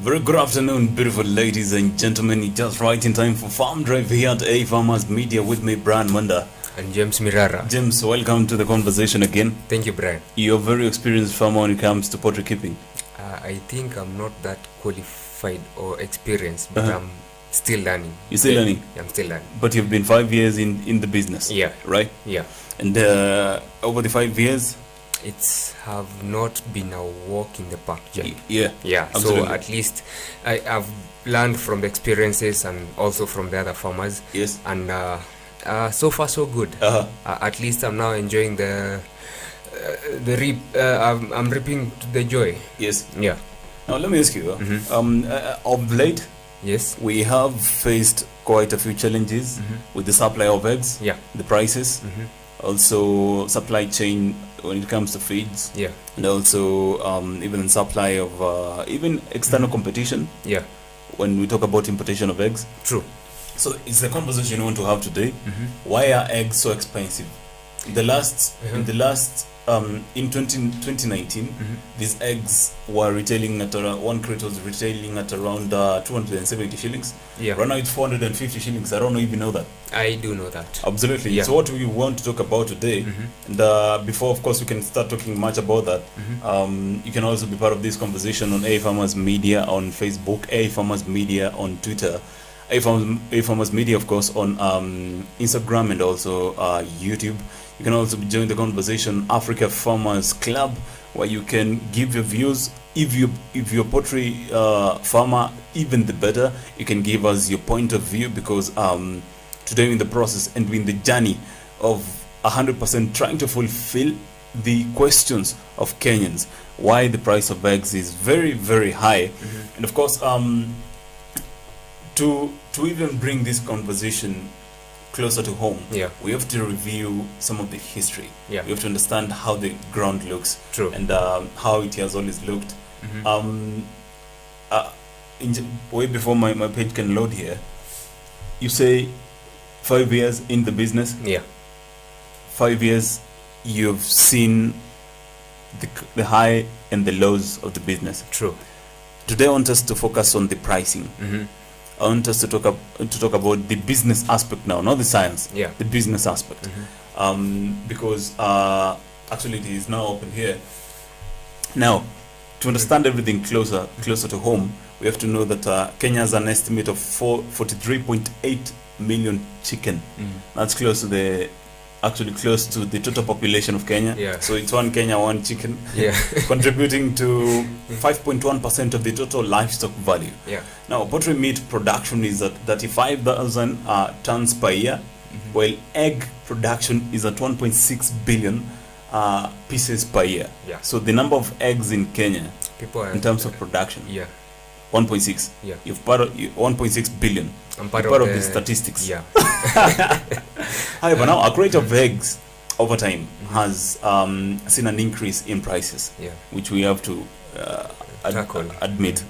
Very good afternoon, beautiful ladies and gentlemen. Just right in time for Farm Drive here at AFarmers Media with me, Brian Munda. And James Mirara. James, welcome to the conversation again. Thank you, Brian. You're a very experienced farmer when it comes to poultry keeping. I think I'm not that qualified or experienced, but I'm still learning. You're still learning? I'm still learning. But you've been 5 years in the business. Yeah. Right? Yeah. And over the 5 years? It's have not been a walk in the park, Jay. Yeah. Yeah. Absolutely. So at least I've learned from the experiences and also from the other farmers. Yes. And so far so good. At least I'm now enjoying the reap. I'm reaping the joy. Yes. Yeah. Now let me ask you. Of late, yes, we have faced quite a few challenges with the supply of eggs. Yeah. The prices. Also supply chain when it comes to feeds. Yeah. And also even supply of even external competition. Yeah. When we talk about importation of eggs. True. So it's the conversation we want to have today. Why are eggs so expensive? In the last in 2019, these eggs were retailing at around, one crate was retailing at around 270 shillings. Yeah. Right now it's 450 shillings. I don't know if you know that. I do know that. Absolutely. Yeah. So what we want to talk about today, and before of course we can start talking much about that, you can also be part of this conversation on AFarmers Media on Facebook, AFarmers Media on Twitter, AFarmers Media of course on Instagram and also YouTube. You can also join the conversation Africa Farmers Club, where you can give your views. If you're a poultry farmer, even the better. You can give us your point of view, because today in the process and in the journey of 100% trying to fulfill the questions of Kenyans, why the price of eggs is very, very high. And of course, to even bring this conversation closer to home, we have to review some of the history. We have to understand how the ground looks. True. And how it has always looked. Way before my page can load here, you say 5 years in the business. 5 years you've seen the high and the lows of the business. True. Today I want us to focus on the pricing. I want us to talk about the business aspect now, not the science. The business aspect. Because actually it is now open here. Now, to understand everything closer to home, we have to know that Kenya has an estimate of 43.8 million chicken. That's close to the total population of Kenya. So it's one Kenya, one chicken. Contributing to 5.1% of the total livestock value. Now, poultry meat production is at 35,000 tons per year, while egg production is at 1.6 billion pieces per year. So the number of eggs in Kenya, in terms of production, 1.6. You've part of 1.6 billion. I'm part of the statistics. However, now a crate of eggs over time has seen an increase in prices, which we have to admit.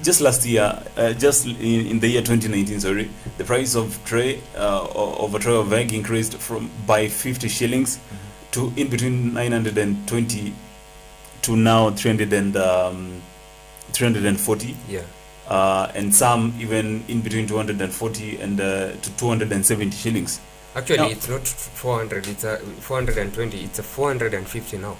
Just last year, just in the year 2019, the price of a tray of egg increased by 50 shillings to in between 920 to now 340. And some even in between 240 and to 270 shillings. Actually, now, it's not 400. It's a 420. It's a 450 now.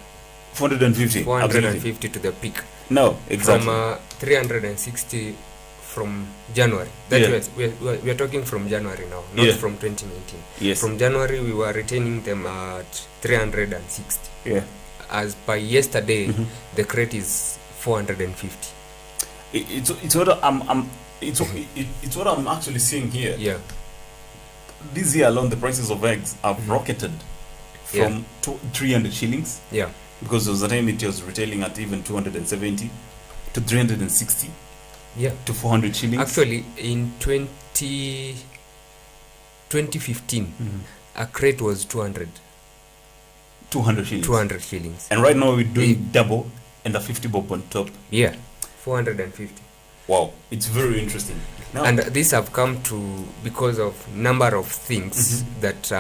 450. 450 to the peak. No, exactly. From 360 from January. We are talking from January now, not from 2019. From January, we were retaining them at 360. As by yesterday, the crate is 450. It's what it's what I'm actually seeing here. This year alone, the prices of eggs have rocketed from 300 shillings. Because there was a time it was retailing at even 270 to 360. To 400 shillings. Actually, in 2015, a crate was 200 shillings. 200 shillings. And right now we're doing double and a 50 bob on top. 450. Wow, it's very interesting. Now, and these have come to because of number of things that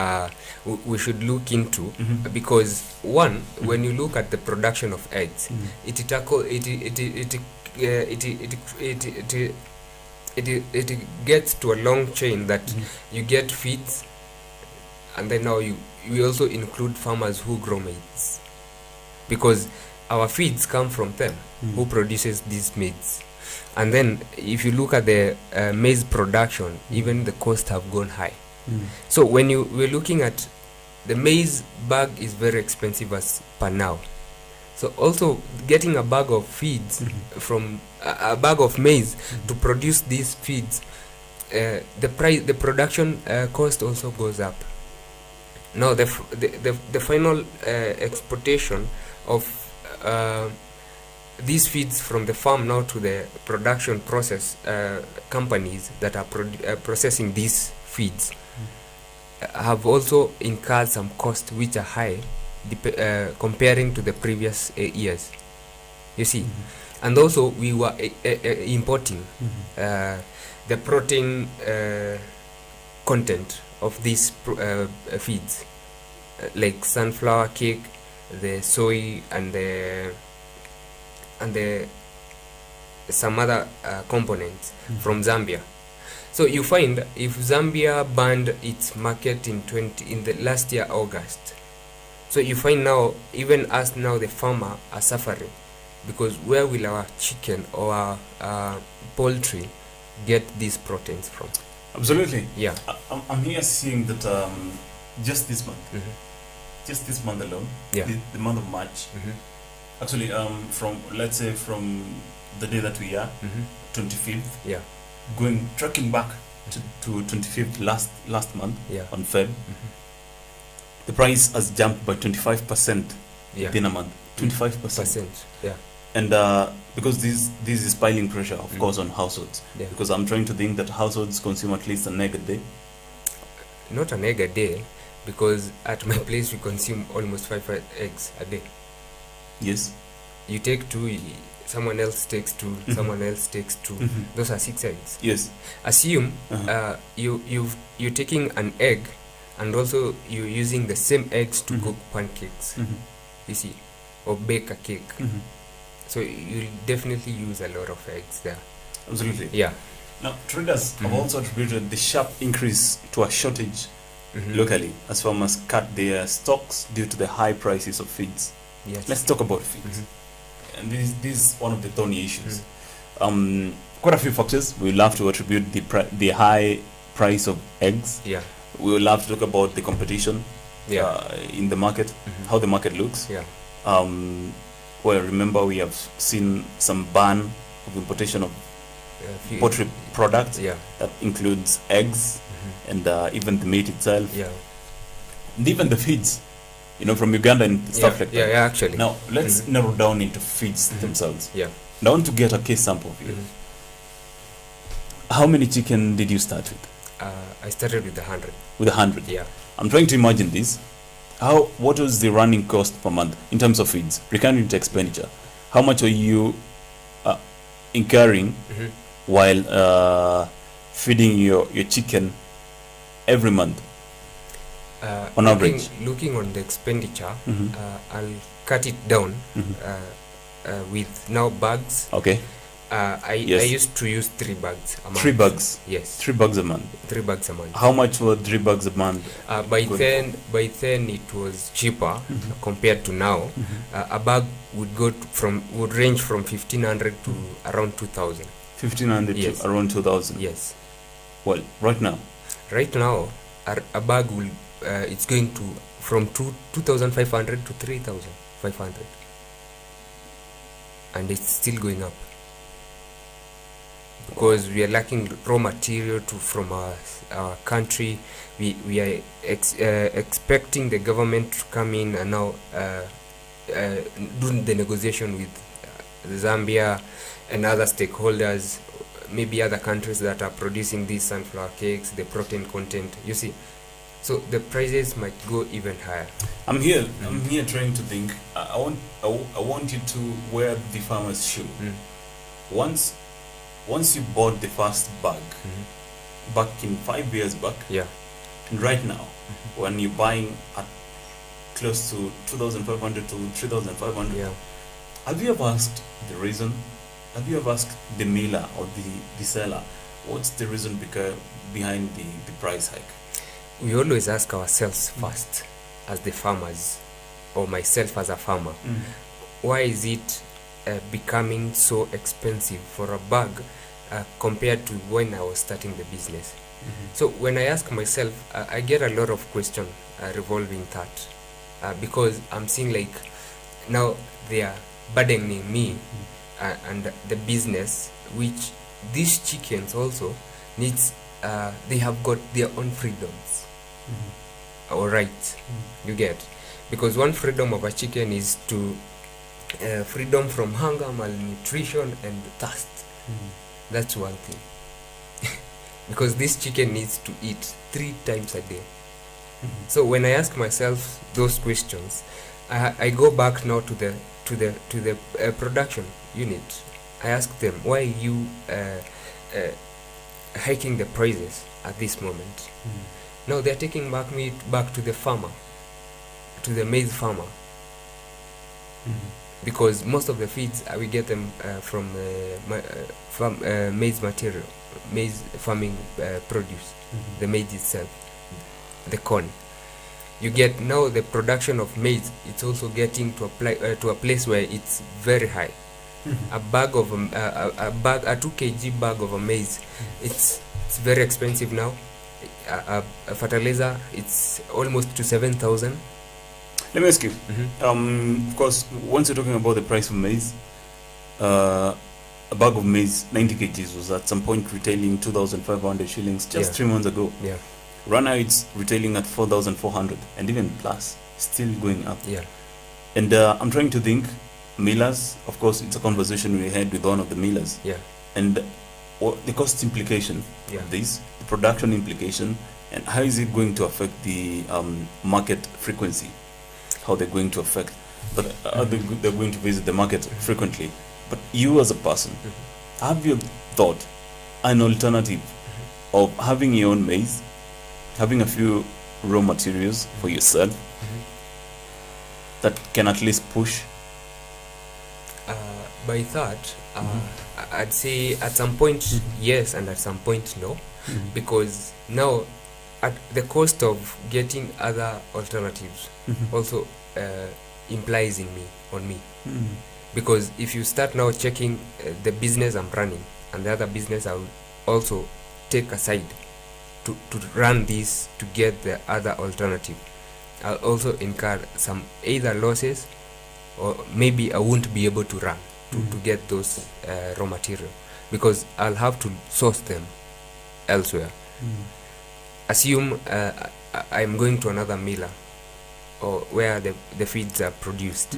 we should look into. Because one, when you look at the production of eggs, it it gets to a long chain that you get feeds, and then now we also include farmers who grow maize, because our feeds come from them who produces these maize. And then if you look at the maize production, even the costs have gone high. So when we're looking at the maize bag is very expensive as per now. So also getting a bag of feeds from a bag of maize to produce these feeds, the production cost also goes up. Now the final exportation of these feeds from the farm now to the production process companies that are processing these feeds have also incurred some costs which are high comparing to the previous years, you see. And also we were importing the protein content of these feeds, like sunflower cake, the soy, and the some other components from Zambia. So you find if Zambia banned its market in the last year August, so you find now even us now the farmer are suffering, because where will our chicken or our poultry get these proteins from? Absolutely. Yeah. I'm here seeing that just this month alone, the month of March, actually from, let's say, from the day that we are 25th, tracking back to 25th last month on Feb, the price has jumped by 25% within a month. 25%. And because this is piling pressure, of course, on households. Because I'm trying to think that households consume at least an egg a day. Not an egg a day, because at my place we consume almost 5 eggs a day. Yes. You take 2, someone else takes 2, someone else takes 2. Those are 6 eggs. Yes. Assume you're taking an egg, and also you're using the same eggs to cook pancakes, you see, or bake a cake. So you'll definitely use a lot of eggs there. Absolutely. Yeah. Now, traders have also attributed the sharp increase to a shortage locally as farmers cut their stocks due to the high prices of feeds. Yes. Let's talk about feeds. And this is one of the thorny issues. Quite a few factors. We will have to attribute the high price of eggs. Yeah. We will have to talk about the competition in the market, how the market looks. Yeah. Well, remember we have seen some ban of importation of poultry products that includes eggs and even the meat itself, and even the feeds, from Uganda and stuff like that. Yeah, actually. Now let's narrow down into feeds themselves. Yeah. And I want to get a case sample of you. How many chicken did you start with? I started with 100. With 100. Yeah. I'm trying to imagine this. What was the running cost per month in terms of feeds, recurring to expenditure? How much are you incurring while feeding your chicken every month on average? Looking on the expenditure, I'll cut it down with now bags. Okay. I used to use 3 bags a month. 3 bags? Yes. 3 bags a month? 3 bags a month. How much were 3 bags a month? By then it was cheaper compared to now. A bag would range from 1,500 to around 2,000. 1,500 to around 2,000? Yes. Well, right now? Right now, a bag will it's going to from 2,500 to 3,500. And it's still going up, because we are lacking raw material from our country. We are expecting the government to come in and now do the negotiation with Zambia and other stakeholders, maybe other countries that are producing these sunflower cakes, the protein content, you see. So the prices might go even higher. I'm here trying to think. I want you to wear the farmer's shoe. Once you bought the first bag, back in 5 years back, and right now, when you're buying at close to 2,500 to 3,500, have you ever asked the reason have you ever asked the miller or the seller what's the reason behind the price hike? We always ask ourselves first, as the farmers, or myself as a farmer, why is it becoming so expensive for a bag compared to when I was starting the business? So when I ask myself, I get a lot of questions revolving that, because I'm seeing like now they are burdening me and the business, which these chickens also needs, they have got their own freedoms or rights, you get, because one freedom of a chicken is to freedom from hunger, malnutrition and thirst. That's one thing. Because this chicken needs to eat 3 times a day. So when I ask myself those questions, I go back now to the production unit. I ask them, why are you hiking the prices at this moment? Now they're taking me back to the farmer, to the maize farmer, because most of the feeds we get them from maize material, maize farming produce, the maize itself, the corn. You get now the production of maize. It's also getting to a place where it's very high. A bag of a 2 kg bag of a maize, it's very expensive now. A fertilizer, it's almost to 7,000. Let me ask you. Of course, once you're talking about the price of maize, a bag of maize, 90 kgs, was at some point retailing 2,500 shillings just 3 months ago. Yeah. Right now it's retailing at 4,400 and even plus, still going up. Yeah. And I'm trying to think, millers, of course, it's a conversation we had with one of the millers. Yeah. And the cost implication of this, the production implication, and how is it going to affect the market frequency? How they're going to affect, but they're going to visit the market frequently. But you as a person, have you thought an alternative of having your own maize, having a few raw materials for yourself that can at least push? By that, I'd say at some point yes, and at some point no, because now at the cost of getting other alternatives also implies on me. Because if you start now checking the business I'm running and the other business I will also take aside to run this to get the other alternative, I'll also incur some either losses or maybe I won't be able to run to get those raw material, because I'll have to source them elsewhere. Assume I'm going to another miller or where the feeds are produced.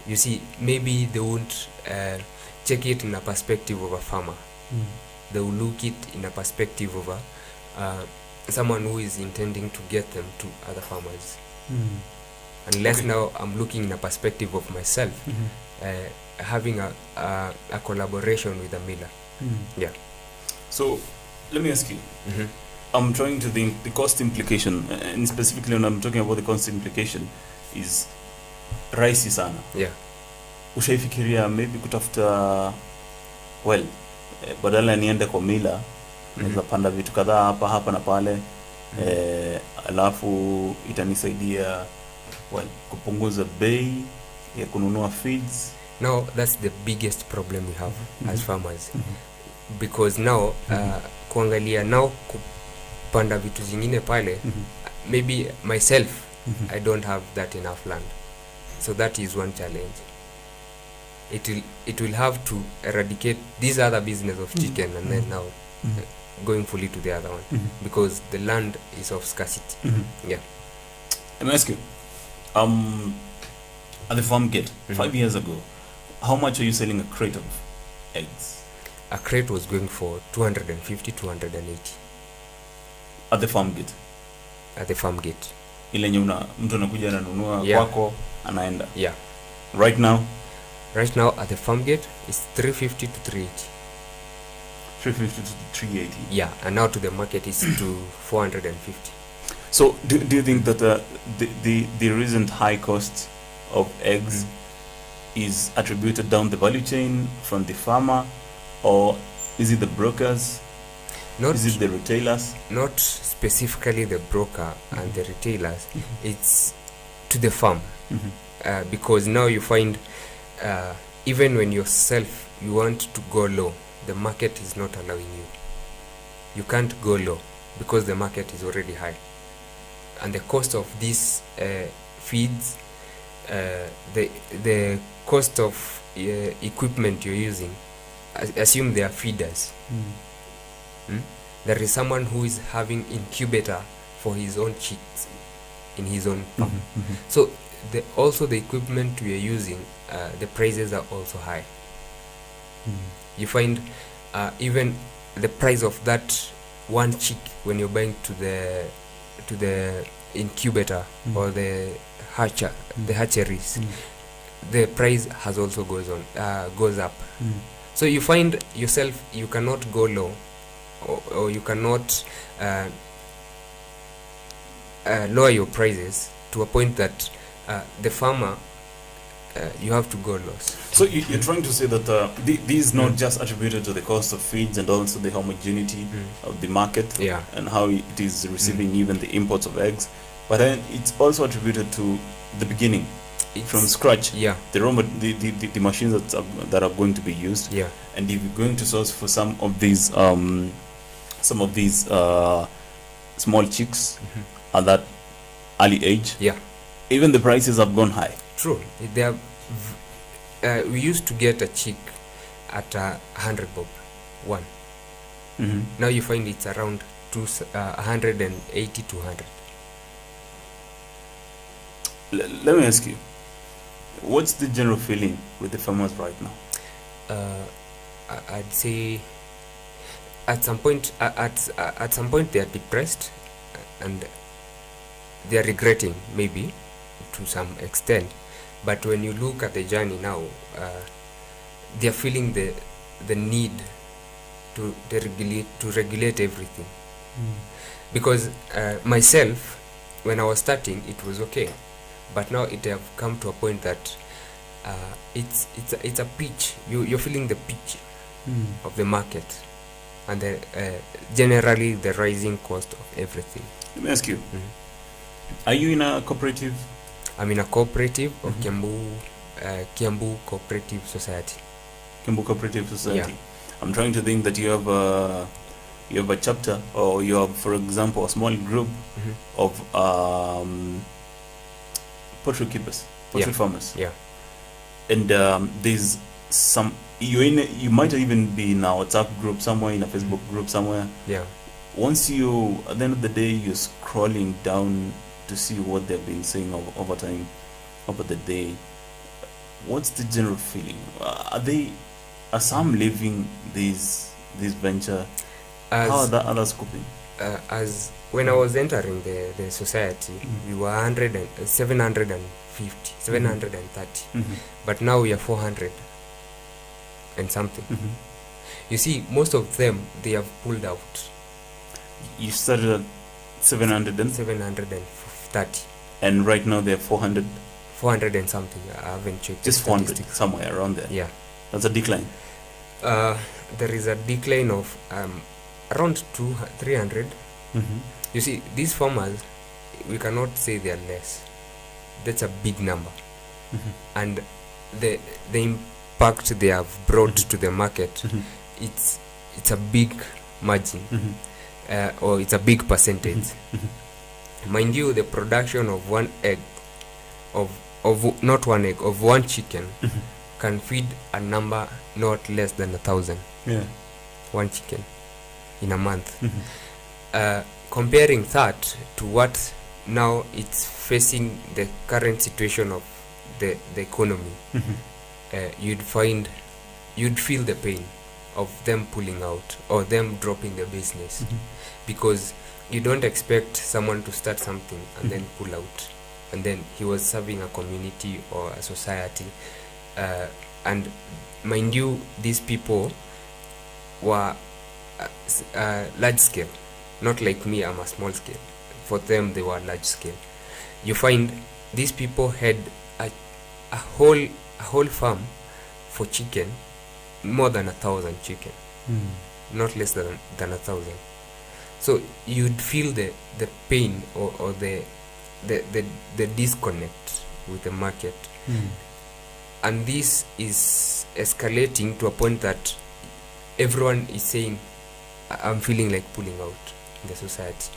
You see, maybe they won't check it in a perspective of a farmer. They will look it in a perspective of someone who is intending to get them to other farmers. Unless now I'm looking in a perspective of myself, having a collaboration with a miller. Yeah. So let me ask you. I'm trying to think the cost implication, and specifically when I'm talking about the cost implication, is rahisi sana. Yeah. Ushaifikiria maybe kutafuta, well, badala niende kwa mila, naweza panda vitu kadhaa hapa na pale, alafu itanisaidia kupunguza bei ya kununua feeds. Now that's the biggest problem we have as farmers, because now kuangalia now kupanda vitu zingine pale, maybe myself I don't have that enough land, so that is one challenge. It will have to eradicate this other business of chicken and then now going fully to the other one, because the land is of scarcity. Yeah. Let me ask you, at the farm gate 5 years ago, how much are you selling a crate of eggs? A crate was going for 250, 280. At the farm gate? At the farm gate. Ile nyuna mtu anakuja ananunua kwako anaenda. Yeah. Right now? Right now at the farm gate it's 350 to 380. 350 to 380. Yeah, and now to the market is to 450. So do you think that the recent high cost of eggs is attributed down the value chain from the farmer, or is it the brokers? Is it the retailers? Not specifically the broker and the retailers. It's to the farm. Because now you find even when yourself you want to go low, the market is not allowing you. You can't go low because the market is already high, and the cost of these feeds, the cost of equipment you're using, assume they are feeders. There is someone who is having incubator for his own chicks in his own farm. So also the equipment we are using, the prices are also high. You find even the price of that one chick when you're buying to the incubator or the hatcheries, the price has also goes up. So you find yourself, you cannot go low, or you cannot lower your prices to a point that the farmer, you have to go loss. So you're trying to say that this is not just attributed to the cost of feeds and also the homogeneity of the market, and how it is receiving even the imports of eggs, but then it's also attributed to the beginning, from scratch, the machines that are going to be used, and if you're going to source for some of these small chicks at that early age, even the prices have gone high. True. They have, we used to get a chick at 100 bob, one. Now you find it's around 180 to 100. Let me ask you, what's the general feeling with the farmers right now? I'd say at some point they are depressed and they are regretting, maybe to some extent, but when you look at the journey now, they are feeling the need to regulate everything. Because myself, when I was starting, it was okay, but now it have come to a point that it's a pitch. You're feeling the pitch of the market, and generally the rising cost of everything. Let me ask you, are you in a cooperative? I'm in a cooperative of Kiambu Cooperative Society. Kiambu Cooperative Society. I'm trying to think that you have a chapter, or you have, for example, a small group of poultry keepers, poultry farmers. And there's some, you might even be in a WhatsApp group somewhere, in a Facebook group somewhere. Once you, at the end of the day, you're scrolling down to see what they've been saying over time, over the day, what's the general feeling? Are some leaving this venture? How are the others coping? As when I was entering the society, we were 730, but now we are 400 and something. You see, most of them, they have pulled out. You started at 730, and right now they're 400 and something. I haven't checked. Just 400, somewhere around there. That's a decline. There is a decline of around 300. You see, these farmers, we cannot say they are less. That's a big number. And the impact they have brought to the market, it's a big margin, or it's a big percentage. Mind you, the production of one egg, of one chicken, can feed a number not less than 1,000. One chicken in a month. Comparing that to what now it's facing, the current situation of the economy, you'd feel the pain of them pulling out or them dropping the business, because you don't expect someone to start something and then pull out, and then he was serving a community or a society, and mind you, these people were large scale, not like me. I'm a small scale. For them, they were large scale. You find these people had a whole a whole farm for chicken, more than 1,000 chicken, not less than 1,000. So you'd feel the pain or the disconnect with the market. And this is escalating to a point that everyone is saying, I'm feeling like pulling out in the society.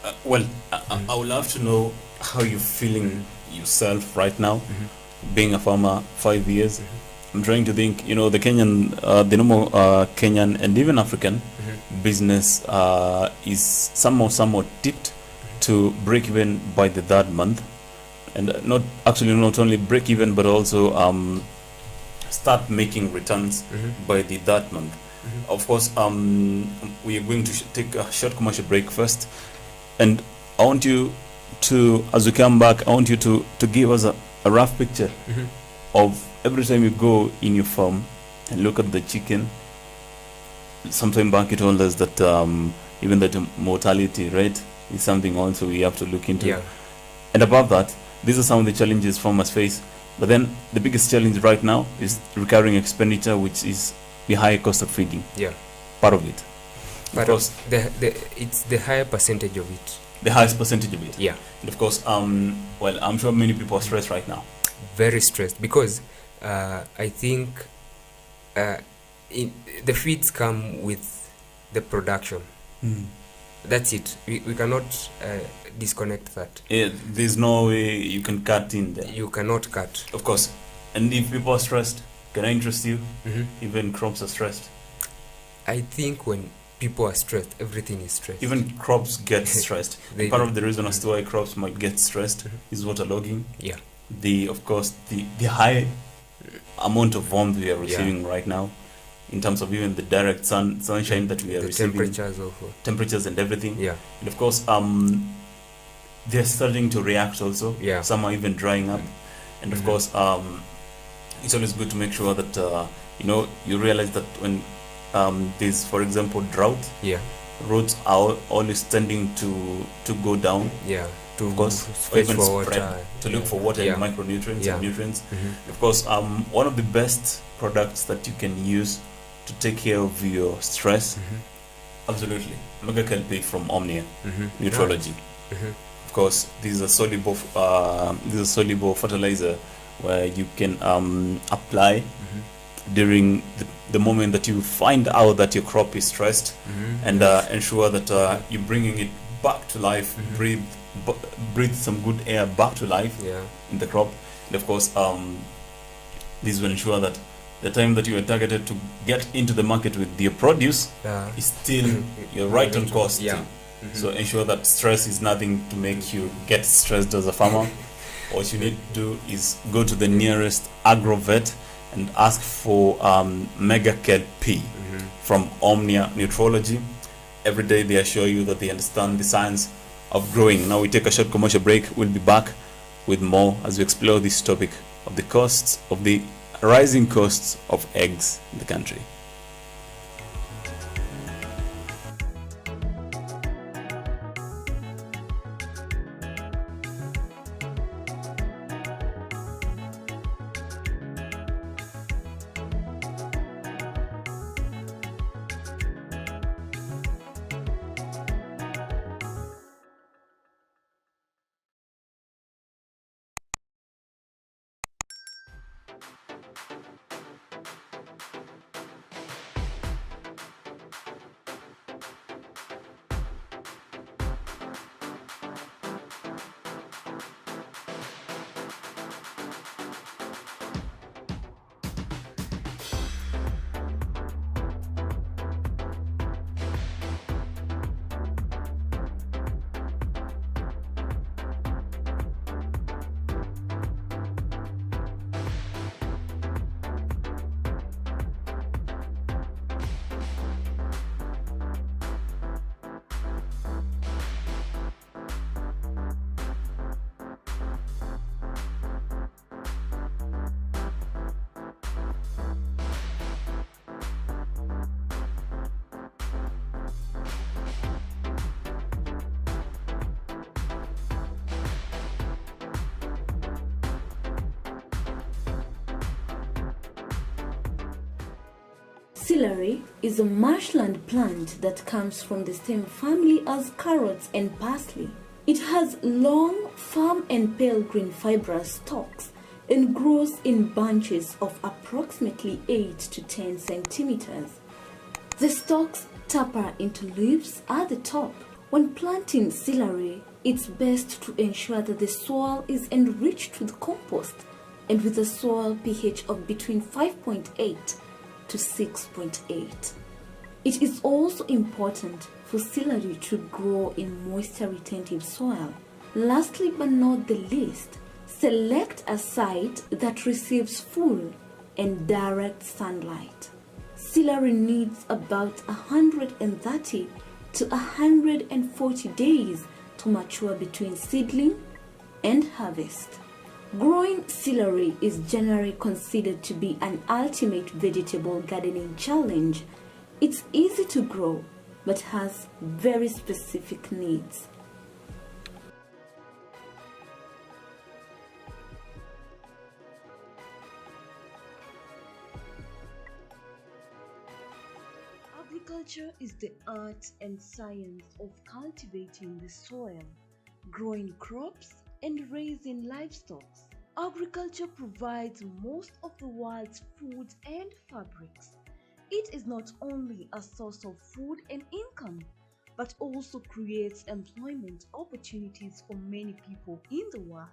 I would love to know how you're feeling yourself right now, being a farmer 5 years. I'm trying to think, the Kenyan, the normal Kenyan and even African business is somewhat tipped to break even by the third month, and not only break even, but also start making returns by the third month. Of course, we are going to take a short commercial break first, and I want you to, as we come back, I want you to give us a rough picture of every time you go in your farm and look at the chicken. Sometime back you told us that even that mortality rate is something also we have to look into. Yeah. And above that, these are some of the challenges farmers face. But then the biggest challenge right now is recurring expenditure, which is the high cost of feeding. Yeah. Part of it. But of course, it's the higher percentage of it. The highest percentage of it. Yeah. And of course, I'm sure many people are stressed right now. Very stressed because I think the feeds come with the production. That's it. We cannot disconnect that. Yeah, there's no way you can cut in there. You cannot cut. Of course. And if people are stressed, can I interest you? Even crops are stressed. I think when people are stressed, everything is stressed. Even crops get stressed. Part of the reason as to why crops might get stressed is waterlogging. Yeah. Of course, the high amount of warmth we are receiving right now, in terms of even the direct sunshine that we are receiving, temperatures and everything. Yeah. And of course, they're starting to react also. Yeah. Some are even drying up. And of course, it's always good to make sure that you realize that when there's, for example, drought, roads are always tending to go down. Yeah. Of course, or even for water, to look for water and micronutrients and nutrients. Of course, one of the best products that you can use to take care of your stress, absolutely, Mega Kelp from Omnia Nutrology. Of course, this is a soluble fertilizer where you can apply during the moment that you find out that your crop is stressed, and ensure that you're bringing it back to life, breathe some good air back to life in the crop. And of course, this will ensure that the time that you are targeted to get into the market with your produce is still you're right on course. So ensure that stress is nothing to make you get stressed as a farmer. What you need to do is go to the nearest agrovet and ask for Mega Kelp from Omnia Nutrology. Every day they assure you that they understand the science of growing. Now we take a short commercial break. We'll be back with more as we explore this topic of the costs of the rising costs of eggs in the country. Celery is a marshland plant that comes from the same family as carrots and parsley. It has long, firm and pale green fibrous stalks and grows in bunches of approximately 8 to 10 centimeters. The stalks taper into leaves at the top. When planting celery, it's best to ensure that the soil is enriched with compost and with a soil pH of between 5.8 to 6.8. It is also important for celery to grow in moisture-retentive soil. Lastly but not the least, select a site that receives full and direct sunlight. Celery needs about 130 to 140 days to mature between seedling and harvest. Growing celery is generally considered to be an ultimate vegetable gardening challenge. It's easy to grow, but has very specific needs. Agriculture is the art and science of cultivating the soil, growing crops, and raising livestock. Agriculture provides most of the world's food and fabrics. It is not only a source of food and income, but also creates employment opportunities for many people in the world.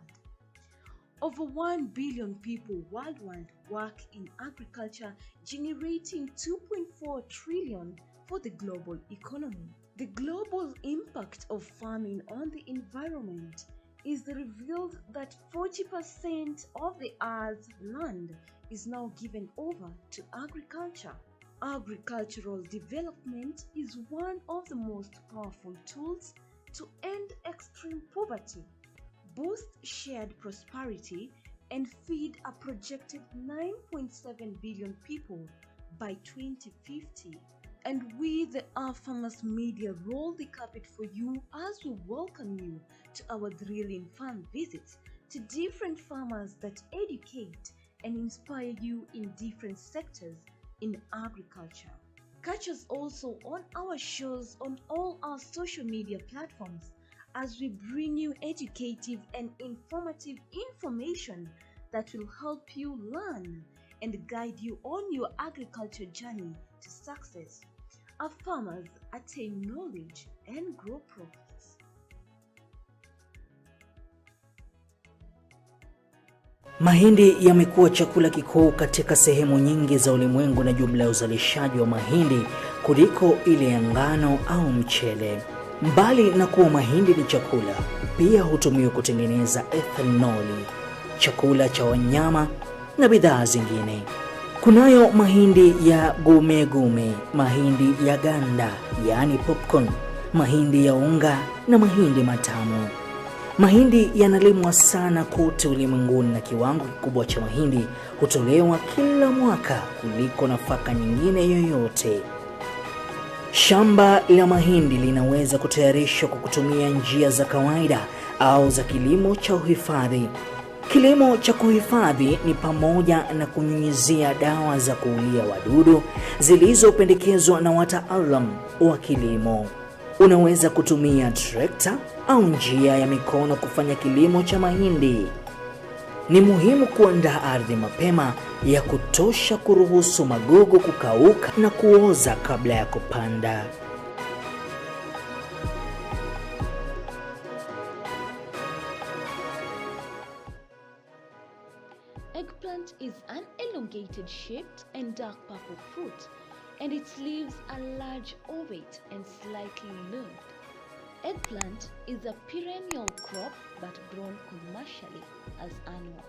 Over 1 billion people worldwide work in agriculture, generating 2.4 trillion for the global economy. The global impact of farming on the environment is revealed that 40% of the Earth's land is now given over to agriculture. Agricultural development is one of the most powerful tools to end extreme poverty, boost shared prosperity, and feed a projected 9.7 billion people by 2050. And we, the AFarmers Media, roll the carpet for you as we welcome you to our thrilling farm visits to different farmers that educate and inspire you in different sectors in agriculture. Catch us also on our shows on all our social media platforms as we bring you educative and informative information that will help you learn and guide you on your agriculture journey to success. Our farmers attain knowledge and grow profits. Mahindi yamekuwa chakula kikuu katika sehemu nyingi za ulimwengu na jumla ya uzalishaji wa mahindi kuliko ile ya ngano au mchele. Mbali na kuwa mahindi ni chakula, pia hutumiwa kutengeneza ethanoli, chakula cha wanyama na bidhaa zingine. Kunayo mahindi ya gume, mahindi ya ganda, yani popcorn, mahindi ya unga na mahindi matamu. Mahindi yanalimwa sana kote ulimwenguni na kiwango kikubwa cha mahindi hutolewa kila mwaka kuliko nafaka nyingine yoyote. Shamba la mahindi linaweza kutayarishwa kwa kutumia njia za kawaida au za kilimo cha uhifadhi. Kilimo cha kuhifadhi ni pamoja na kunyunyizia dawa za kuulia wadudu zilizopendekezwa na wataalamu wa kilimo. Unaweza kutumia trekta au njia ya mikono kufanya kilimo cha mahindi. Ni muhimu kuandaa ardhi mapema ya kutosha kuruhusu magugu kukauka na kuoza kabla ya kupanda. Eggplant is an elongated shaped and dark purple fruit, and its leaves are large, ovate and slightly lobed. Eggplant is a perennial crop but grown commercially as annual.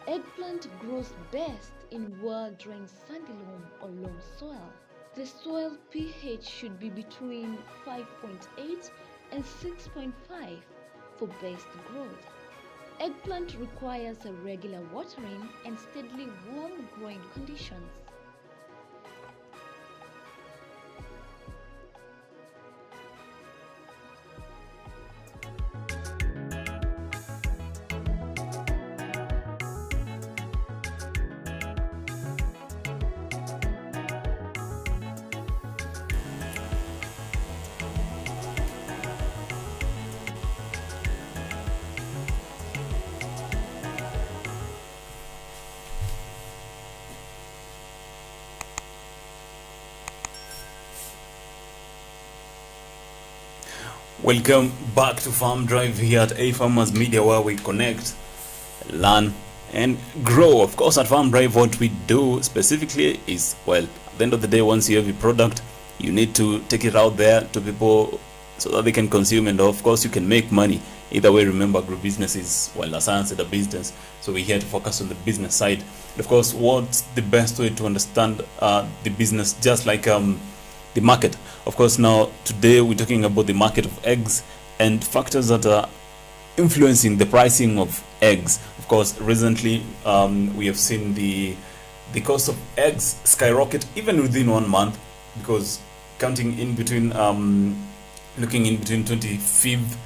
Eggplant grows best in well-drained sandy loam or loam soil. The soil pH should be between 5.8 and 6.5 for best growth. Eggplant requires a regular watering and steadily warm growing conditions. Welcome back to Farm Drive here at AFarmers Media, where we connect, learn, and grow. Of course, at Farm Drive, what we do specifically is, well, at the end of the day, once you have a product, you need to take it out there to people so that they can consume, and of course, you can make money. Either way, remember, agribusiness is, well, a science and a business, so we're here to focus on the business side. And of course, what's the best way to understand the business, just like the market? Of course, now today we're talking about the market of eggs and factors that are influencing the pricing of eggs. Of course, recently we have seen the cost of eggs skyrocket even within 1 month, because counting in between looking in between 25th,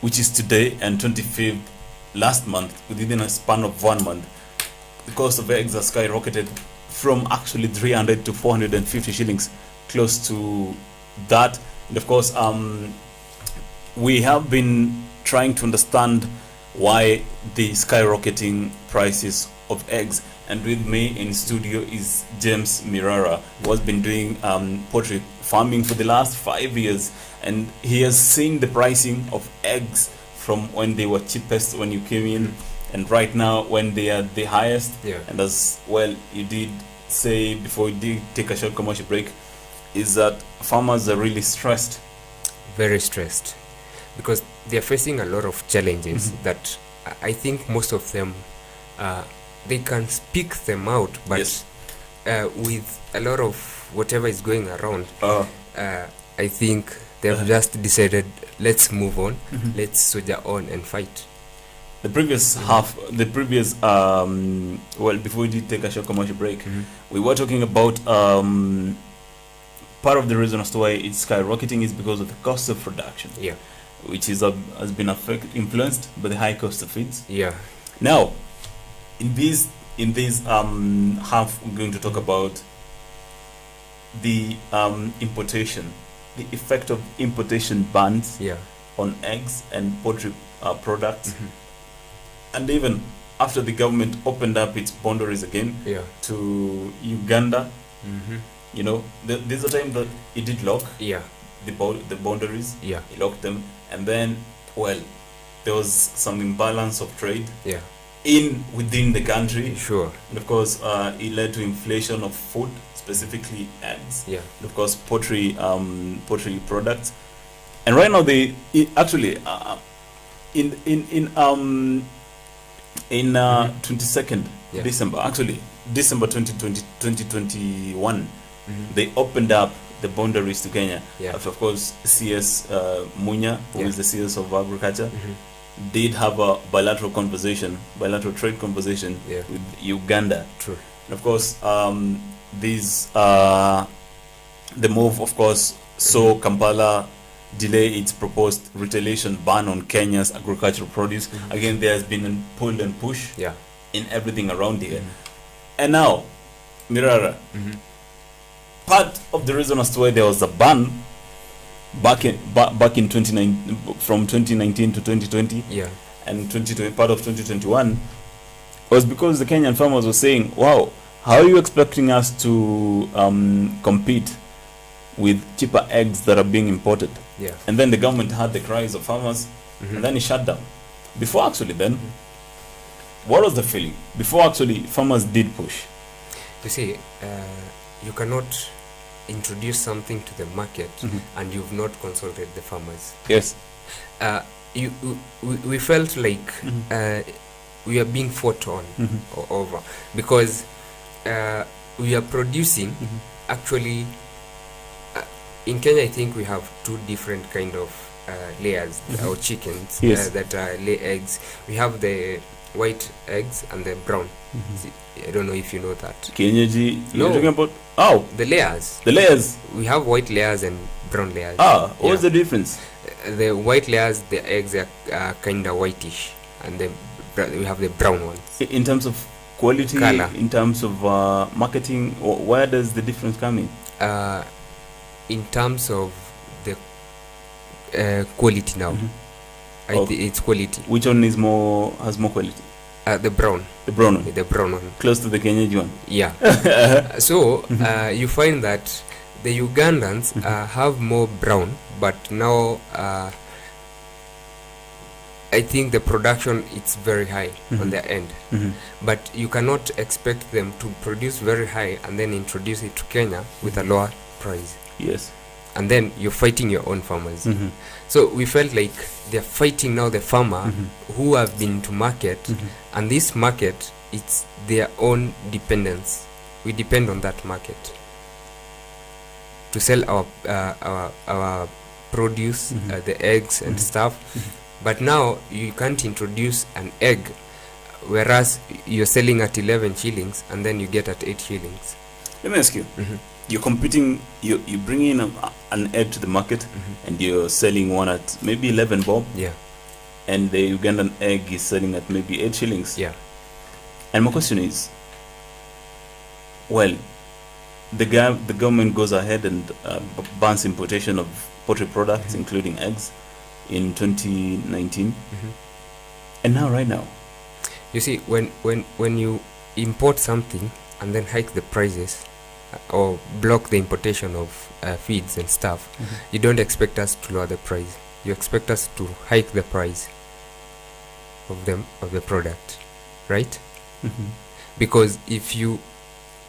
which is today, and 25th last month, within a span of 1 month, the cost of eggs are skyrocketed from actually 300 to 450 shillings, close to that. And of course, we have been trying to understand why the skyrocketing prices of eggs, and with me in studio is James Mirara, who has been doing poultry farming for the last 5 years, and he has seen the pricing of eggs from when they were cheapest when you came in, and right now when they are the highest. And as well, you did say before we did take a short commercial break, is that farmers are really stressed. Very stressed, because they're facing a lot of challenges that I think most of them they can speak them out, but Yes. With a lot of whatever is going around, I think they've just decided, let's move on, let's soldier on and fight. The previous well, before we did take a short commercial break, we were talking about part of the reason as to why it's skyrocketing is because of the cost of production, which is has been influenced by the high cost of feeds. Now, in this half, we're going to talk about the importation, the effect of importation bans on eggs and poultry products, and even after the government opened up its boundaries again to Uganda. You know, there's a time that it did lock the boundaries. It locked them, and then, well, there was some imbalance of trade within the country. And of course, it led to inflation of food, specifically eggs. And of course, poultry products. And right now, they actually in 22nd December, actually December 2021. They opened up the boundaries to Kenya. Of course, CS Munya, who is the CS of Agriculture, did have a bilateral trade conversation with Uganda. And of course, the move, of course, saw Kampala delay its proposed retaliation ban on Kenya's agricultural produce. Again, there has been a pull and push in everything around here. And now, Mirara, part of the reason as to why there was a ban back in 2019, from 2019 to 2020, and 2020, part of 2021, was because the Kenyan farmers were saying, wow, how are you expecting us to compete with cheaper eggs that are being imported? And then the government had the cries of farmers, and then it shut down. Before actually then, what was the feeling? Before actually farmers did push. You see, you cannot introduce something to the market and you've not consulted the farmers. We felt like we are being fought on over, because we are producing actually in Kenya. I think we have two different kind of layers or chickens that lay eggs. We have the white eggs and the brown. I don't know if you know that. Kenyaji, you're talking about the layers. The layers. We have white layers and brown layers. What's the difference? The white layers, the eggs are kind of whitish, and we have the brown ones. In terms of quality, color, in terms of marketing, where does the difference come in? In terms of the quality now, it's quality. Which one has more quality? The brown. The brown one. The brown one. Close to the Kenyaji one. So you find that the Ugandans have more brown, but now I think the production it's very high on their end. But you cannot expect them to produce very high and then introduce it to Kenya with a lower price. Yes. And then you're fighting your own farmers. So we felt like they're fighting now the farmer who have been to market, and this market, it's their own dependence. We depend on that market to sell our produce, the eggs and stuff. But now you can't introduce an egg, whereas you're selling at 11 shillings and then you get at 8 shillings. Let me ask you. You're competing, you bring in an egg to the market and you're selling one at maybe 11 bob. Yeah. And the Ugandan egg is selling at maybe 8 shillings. Yeah. And my question is, well, the government goes ahead and bans importation of poultry products, including eggs, in 2019. And now, right now, you see, when you import something and then hike the prices, or block the importation of feeds and stuff, you don't expect us to lower the price. You expect us to hike the price of the product, right? Because if you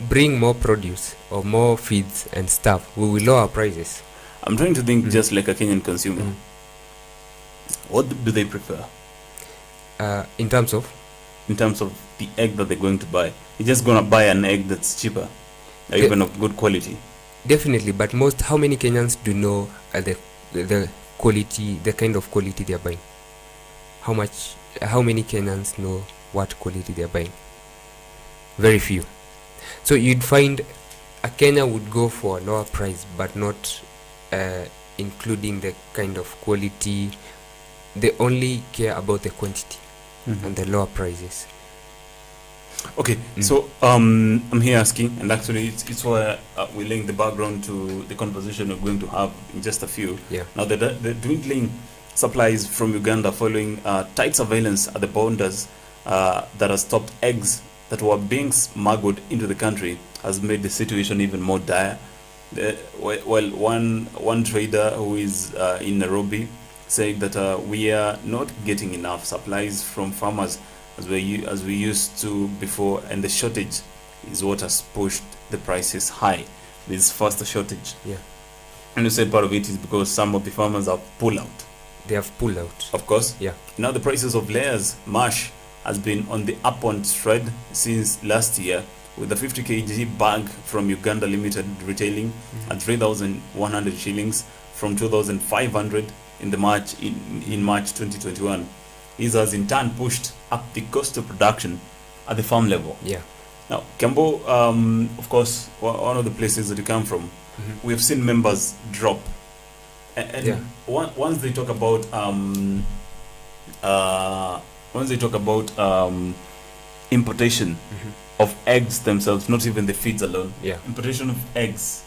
bring more produce or more feeds and stuff, we will lower prices. I'm trying to think just like a Kenyan consumer. What do they prefer? In terms of the egg that they're going to buy. You're just going to buy an egg that's cheaper, even of good quality. Definitely, but how many Kenyans do know the quality, the kind of quality they're buying? How many Kenyans know what quality they're buying? Very few. So you'd find a Kenya would go for a lower price, but not including the kind of quality. They only care about the quantity and the lower prices. Okay, so I'm here asking, and actually it's why we're laying the background to the conversation we're going to have in just a few. Yeah. Now, the dwindling supplies from Uganda following tight surveillance at the borders that has stopped eggs that were being smuggled into the country has made the situation even more dire. One trader who is in Nairobi said that we are not getting enough supplies from farmers as we used to before, and the shortage is what has pushed the prices high. This faster shortage. Yeah. And you said part of it is because some of the farmers have pulled out. They have pulled out. Of course. Yeah. Now the prices of layers mash has been on the upward trend since last year, with the 50 kg bag from Uganda Limited retailing at 3,100 shillings from 2,500 in March 2021. This has in turn pushed up the cost of production at the farm level. Yeah. Now, Kiambu, of course, one of the places that you come from, we have seen members drop. And once they talk about importation of eggs themselves, not even the feeds alone. Yeah. Importation of eggs.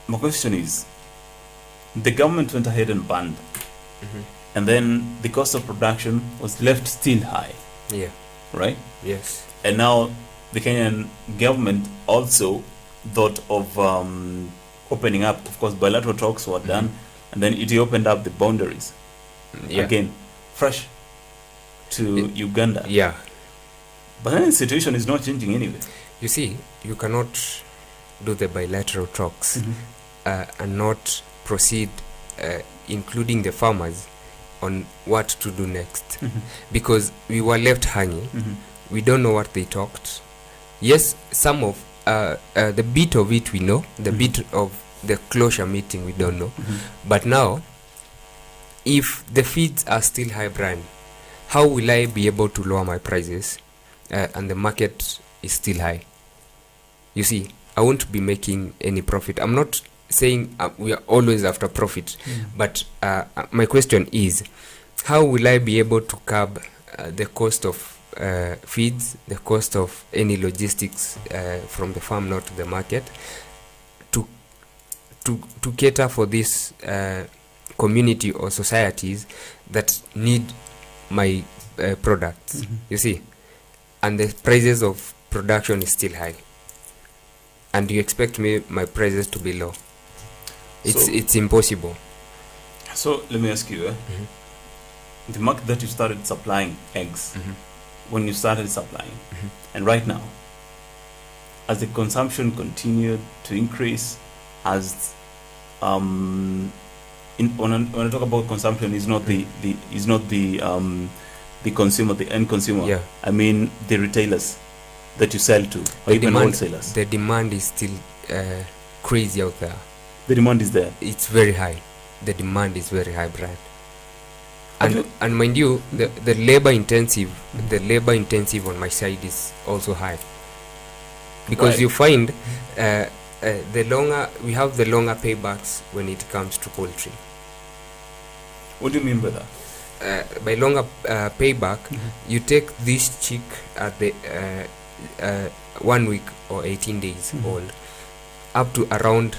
My question is, the government went ahead and banned, and then the cost of production was left still high. Yeah. Right? Yes. And now the Kenyan government also thought of opening up. Of course, bilateral talks were done, and then it opened up the boundaries. Again, fresh to Uganda. Yeah. But then the situation is not changing anyway. You see, you cannot do the bilateral talks and not proceed, including the farmers, on what to do next. Because we were left hanging. We don't know what they talked. Yes, some of the bit of it we know, the bit of the closure meeting we don't know. But now, if the feeds are still high brand, how will I be able to lower my prices and the market is still high? You see, I won't be making any profit. I'm not saying we are always after profit, but my question is, how will I be able to curb the cost of feeds, the cost of any logistics from the farm now to the market, to cater for this community or societies that need my products, you see, and the prices of production is still high. and you expect me my prices to be low. It's impossible. So let me ask you, the market that you started supplying eggs, when you started supplying, and right now, as the consumption continued to increase, as when I talk about consumption, is not the consumer, the end consumer. Yeah. I mean the retailers that you sell to, or even wholesalers. The demand is still crazy out there. The demand is there. It's very high. The demand is very high, Brad. And mind you, the labor intensive on my side is also high, because you find the longer we have, the longer paybacks when it comes to poultry. What do you mean by that? By longer payback, you take this chick at the 1 week or 18 days old, up to around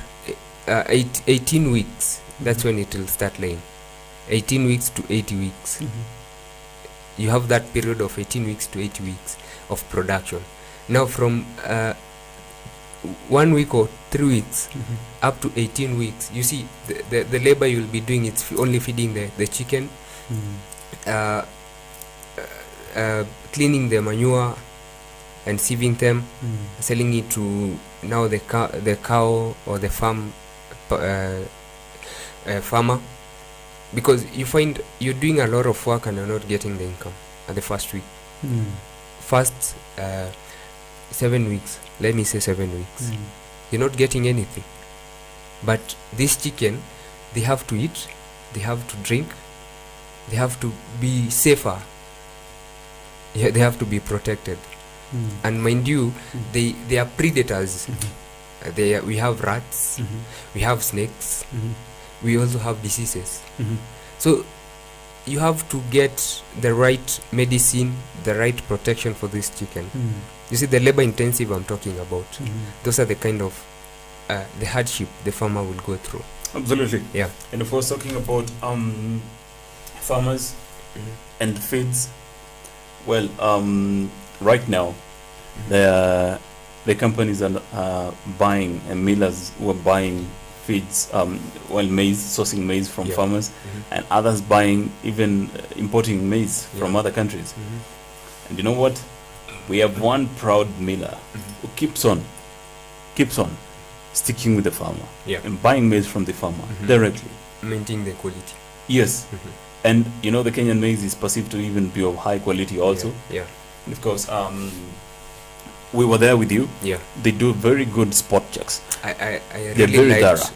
18 weeks. That's when it will start laying. 18 weeks to 80 weeks. You have that period of 18 weeks to 80 weeks of production. Now from 1 week or 3 weeks up to 18 weeks, you see the labor you'll be doing, it's only feeding the chicken, cleaning the manure and sieving them, selling it to now the cow or the farmer, because you find you're doing a lot of work and you're not getting the income at the first week. First 7 weeks, let me say 7 weeks, you're not getting anything. But this chicken, they have to eat, they have to drink, they have to be safer, they have to be protected. And mind you, they are predators. We have rats, we have snakes, we also have diseases. So you have to get the right medicine, the right protection for this chicken. You see, the labor intensive I'm talking about, those are the kind of the hardship the farmer will go through. Absolutely. Yeah. And if we're talking about farmers and feeds, well, right now the companies are buying, and millers were buying feeds, maize, sourcing maize from farmers, and others buying, even importing maize from other countries. And you know what? We have one proud miller who keeps on sticking with the farmer and buying maize from the farmer directly, maintaining the quality. Yes. And you know, the Kenyan maize is perceived to even be of high quality also. And of course, we were there with you. They do very good spot checks. I really liked,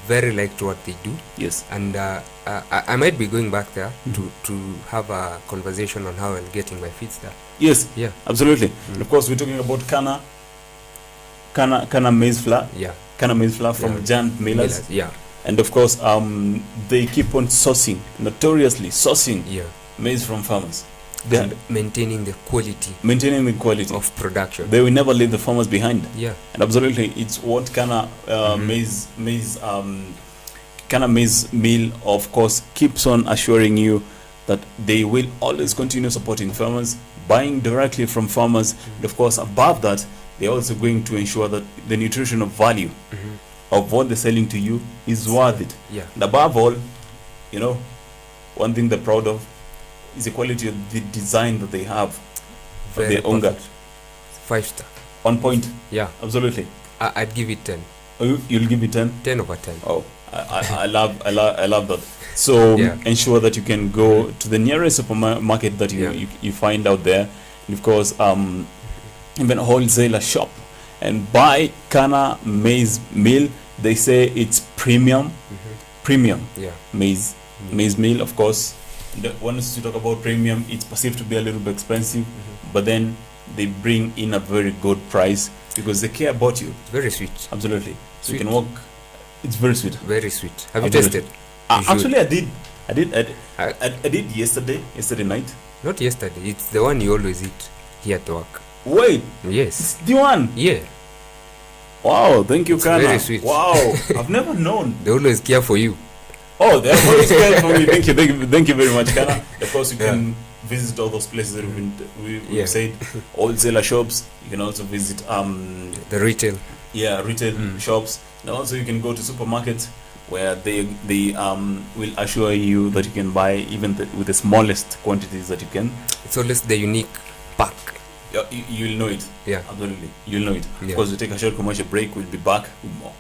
very liked what they do. Yes. And I might be going back there to have a conversation on how I'm getting my feeds there. Yes. Yeah. Absolutely. And of course, we're talking about Kana maize flour. Kana maize flour from giant millers. And of course, they keep on notoriously sourcing maize from farmers. And maintaining the quality of production. They will never leave the farmers behind. And absolutely, it's what Kana maize mill, of course, keeps on assuring you that they will always continue supporting farmers, buying directly from farmers. And of course, above that, they're also going to ensure that the nutritional value of what they're selling to you is worth it. And above all, you know, one thing they're proud of is the quality of the design that they have for their onga. 5-star. On point. Absolutely. I'd give it 10. Oh, you'll give it 10? 10 over 10. Oh, I love that. So ensure that you can go to the nearest supermarket that you find out there, and of course even a wholesaler shop, and buy Kana maize meal. They say it's premium maize meal. Of course, once you talk about premium, it's perceived to be a little bit expensive, but then they bring in a very good price because they care about you. Very sweet. Absolutely. So you can walk. It's very sweet. Very sweet. Have you tasted? Actually, I did yesterday night. Not yesterday. It's the one you always eat here at work. Wait. Yes. It's the one. Yeah. Wow. Thank you, Kana. Very sweet. Wow. I've never known. They always care for you. Oh, they always care for me. Thank you very much, Kana. Of course, you can visit all those places that we've said, wholesaler shops. You can also visit the retail. retail shops. And also you can go to supermarkets where they will assure you that you can buy even with the smallest quantities that you can. It's always the unique pack. You'll know it. Yeah, absolutely. You'll know it. Of course, we take a short commercial break. We'll be back with more.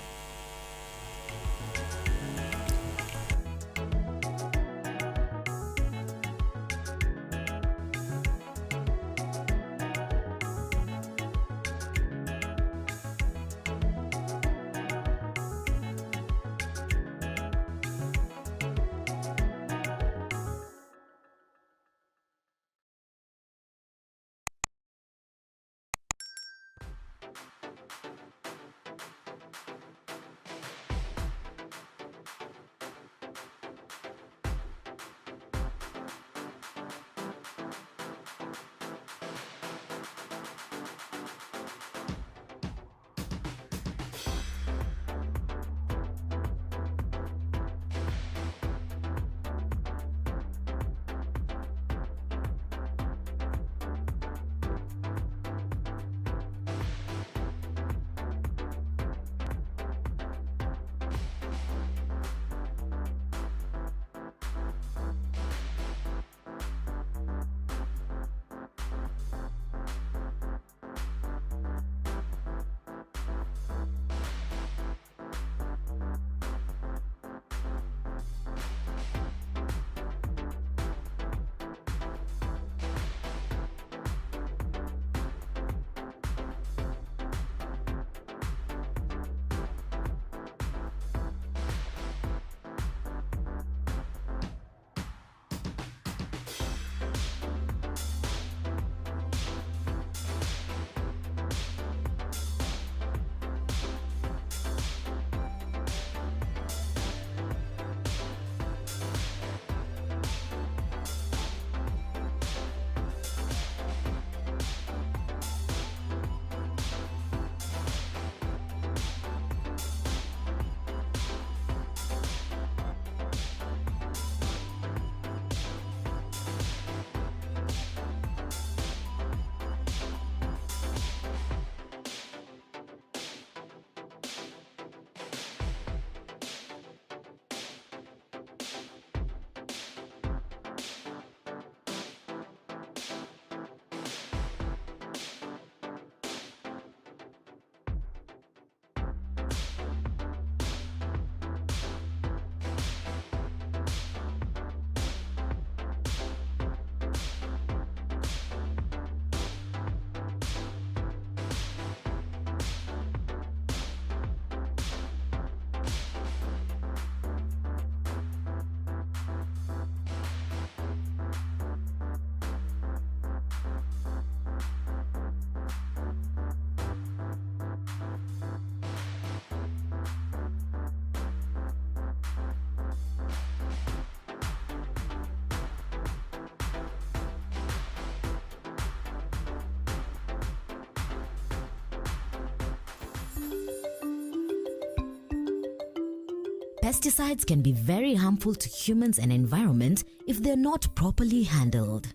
Pesticides can be very harmful to humans and environment if they're not properly handled.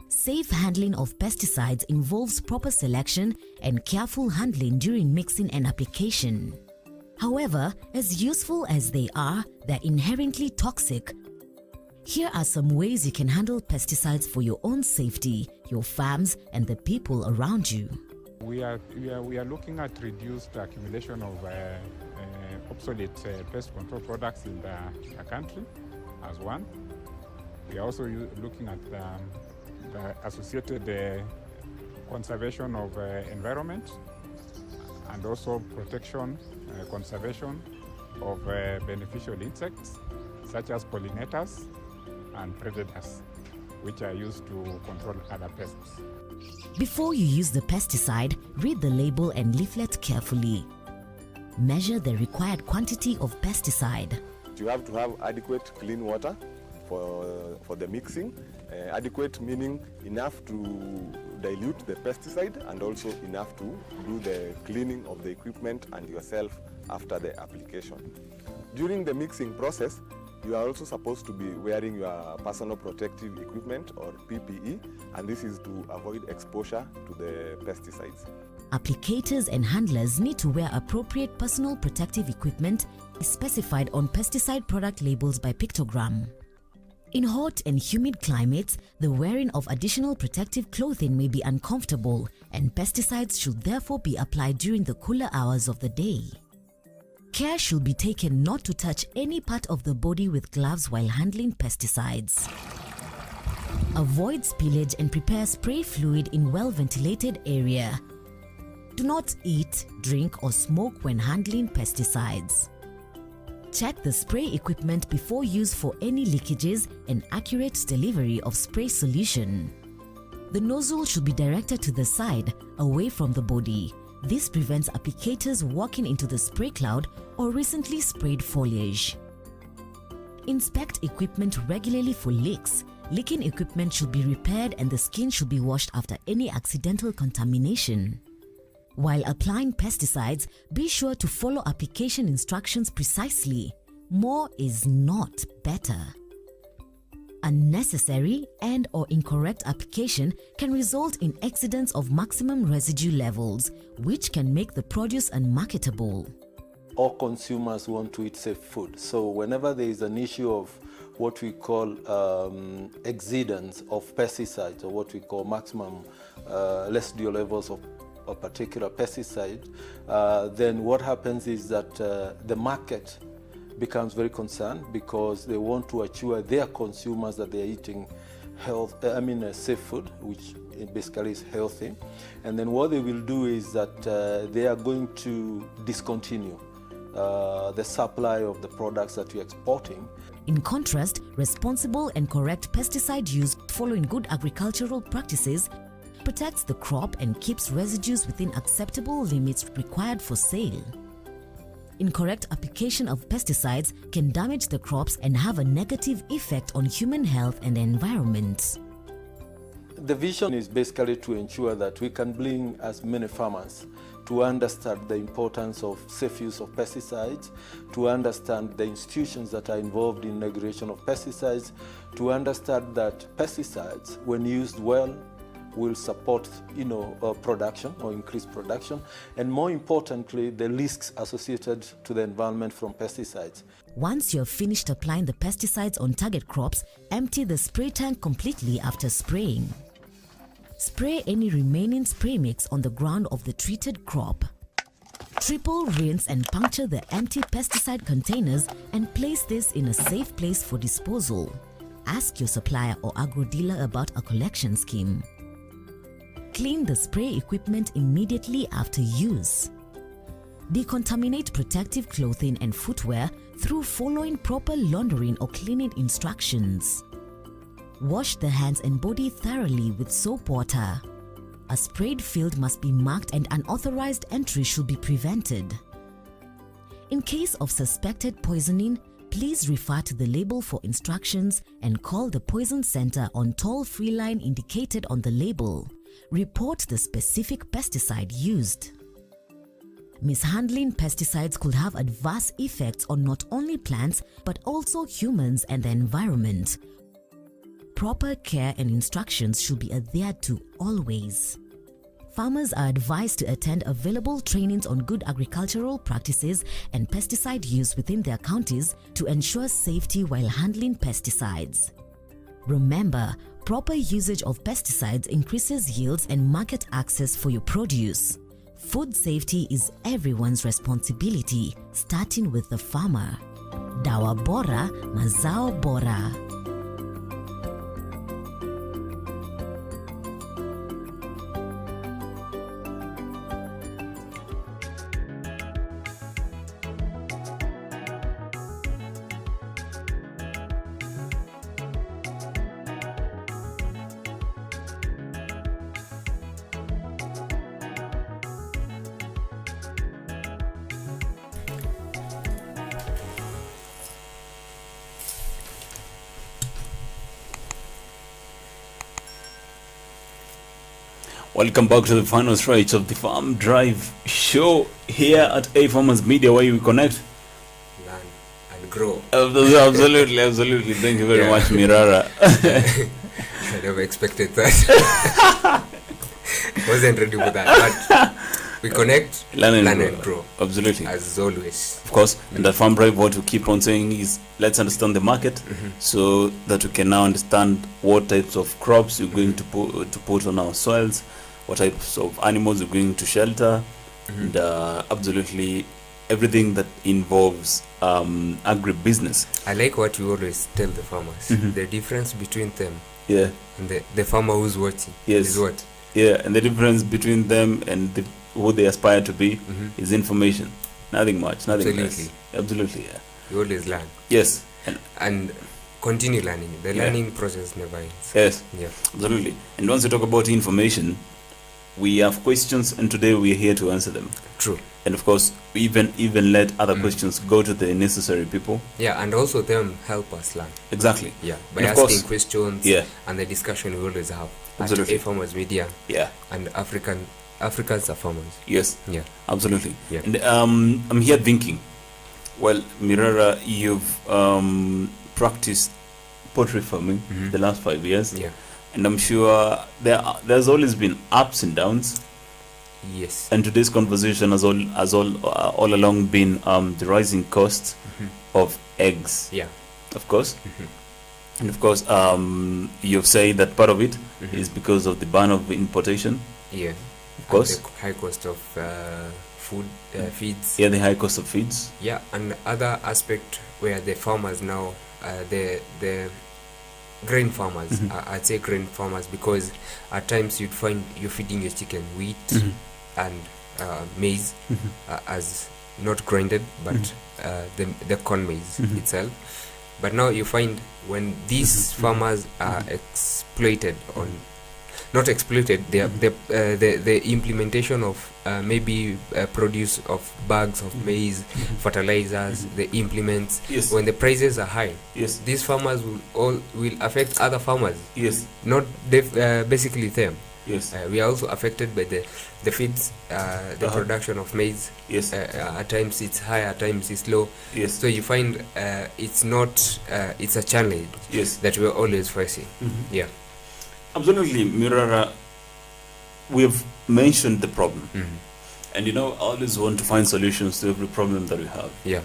Safe handling of pesticides involves proper selection and careful handling during mixing and application. However, as useful as they are, they're inherently toxic. Here are some ways you can handle pesticides for your own safety, your farms, and the people around you. We are looking at reduced accumulation of obsolete pest control products in the country as one. We are also looking at the associated conservation of environment and also protection, conservation of beneficial insects such as pollinators and predators, which are used to control other pests. Before you use the pesticide, read the label and leaflet carefully. Measure the required quantity of pesticide. You have to have adequate clean water for the mixing. Adequate meaning enough to dilute the pesticide and also enough to do the cleaning of the equipment and yourself after the application. During the mixing process, you are also supposed to be wearing your personal protective equipment or PPE, and this is to avoid exposure to the pesticides. Applicators and handlers need to wear appropriate personal protective equipment specified on pesticide product labels by pictogram. In hot and humid climates, the wearing of additional protective clothing may be uncomfortable, and pesticides should therefore be applied during the cooler hours of the day. Care should be taken not to touch any part of the body with gloves while handling pesticides. Avoid spillage and prepare spray fluid in well-ventilated area. Do not eat, drink, or smoke when handling pesticides. Check the spray equipment before use for any leakages and accurate delivery of spray solution. The nozzle should be directed to the side, away from the body. This prevents applicators walking into the spray cloud or recently sprayed foliage. Inspect equipment regularly for leaks. Leaking equipment should be repaired and the skin should be washed after any accidental contamination. While applying pesticides, be sure to follow application instructions precisely. More is not better. Unnecessary and/or incorrect application can result in exceedance of maximum residue levels, which can make the produce unmarketable. All consumers want to eat safe food. So whenever there is an issue of what we call exceedance of pesticides, or what we call maximum residual levels of a particular pesticide, then what happens is that the market becomes very concerned, because they want to assure their consumers that they are eating safe food, which basically is healthy. And then what they will do is that they are going to discontinue the supply of the products that you're exporting. In contrast, responsible and correct pesticide use following good agricultural practices protects the crop and keeps residues within acceptable limits required for sale. Incorrect application of pesticides can damage the crops and have a negative effect on human health and the environment. The vision is basically to ensure that we can bring as many farmers to understand the importance of safe use of pesticides, to understand the institutions that are involved in regulation of pesticides, to understand that pesticides, when used well, will support production or increase production, and more importantly, the risks associated to the environment from pesticides. Once you have finished applying the pesticides on target crops, empty the spray tank completely after spraying. Spray any remaining spray mix on the ground of the treated crop. Triple rinse and puncture the empty pesticide containers and place this in a safe place for disposal. Ask your supplier or agro dealer about a collection scheme. Clean the spray equipment immediately after use. Decontaminate protective clothing and footwear through following proper laundering or cleaning instructions. Wash the hands and body thoroughly with soap water. A sprayed field must be marked and unauthorized entry should be prevented. In case of suspected poisoning, please refer to the label for instructions and call the poison center on toll-free line indicated on the label. Report the specific pesticide used. Mishandling pesticides could have adverse effects on not only plants but also humans and the environment. Proper care and instructions should be adhered to always. Farmers are advised to attend available trainings on good agricultural practices and pesticide use within their counties to ensure safety while handling pesticides. Remember, proper usage of pesticides increases yields and market access for your produce. Food safety is everyone's responsibility, starting with the farmer. Dawa bora, mazao bora. Welcome back to the final stretch of the Farm Drive show here at AFarmers Media, where we connect, learn, and grow. Absolutely. Thank you very much, Mirara. I never expected that. Wasn't ready for that. But We connect, learn and grow. Absolutely. As always. Of course, and at Farm Drive, what we keep on saying is, let's understand the market so that we can now understand what types of crops we're going to put on our soils, what types of animals we're going to shelter, and absolutely everything that involves agribusiness. I like what you always tell the farmers. The difference between them and the farmer who's watching is what? Yeah, and the difference between them and who they aspire to be is information. Nothing much, nothing less. Absolutely, yeah. You always learn. Yes. And continue learning. The learning process never ends. Yes. Yeah. Absolutely. And once you talk about information, we have questions, and today we are here to answer them. True. And of course, we even let other questions go to the necessary people. Yeah, and also them help us learn. Exactly. Yeah, by asking questions and the discussion we always have. Absolutely. At AFarmers Media. Yeah. And Africans are farmers. Yes. Yeah. Absolutely. Yeah. And I'm here thinking, well, Mirara, you've practiced poultry farming the last 5 years. Yeah. And I'm sure there's always been ups and downs. Yes. And today's conversation has all along been the rising costs of eggs. Yeah. Of course. And of course, you've said that part of it is because of the ban of importation. Yeah. Of course. And the high cost of feeds. Yeah, the high cost of feeds. Yeah, and other aspect where the farmers now, the grain farmers, I'd say grain farmers, because at times you'd find you're feeding your chicken wheat and maize as not grinded, but the corn maize itself. But now you find when these farmers are exploited on, not exploited, the implementation of maybe produce of bags of maize, fertilizers, the implements. Yes. When the prices are high, yes, these farmers will affect other farmers. Yes. Not basically them. Yes. We are also affected by the feeds, the production of maize. Yes. At times it's high, at times it's low. Yes. So you find it's not, it's a challenge. Yes. That we're always facing. Yeah. Absolutely, Mirara. We've mentioned the problem, and I always want to find solutions to every problem that we have. Yeah.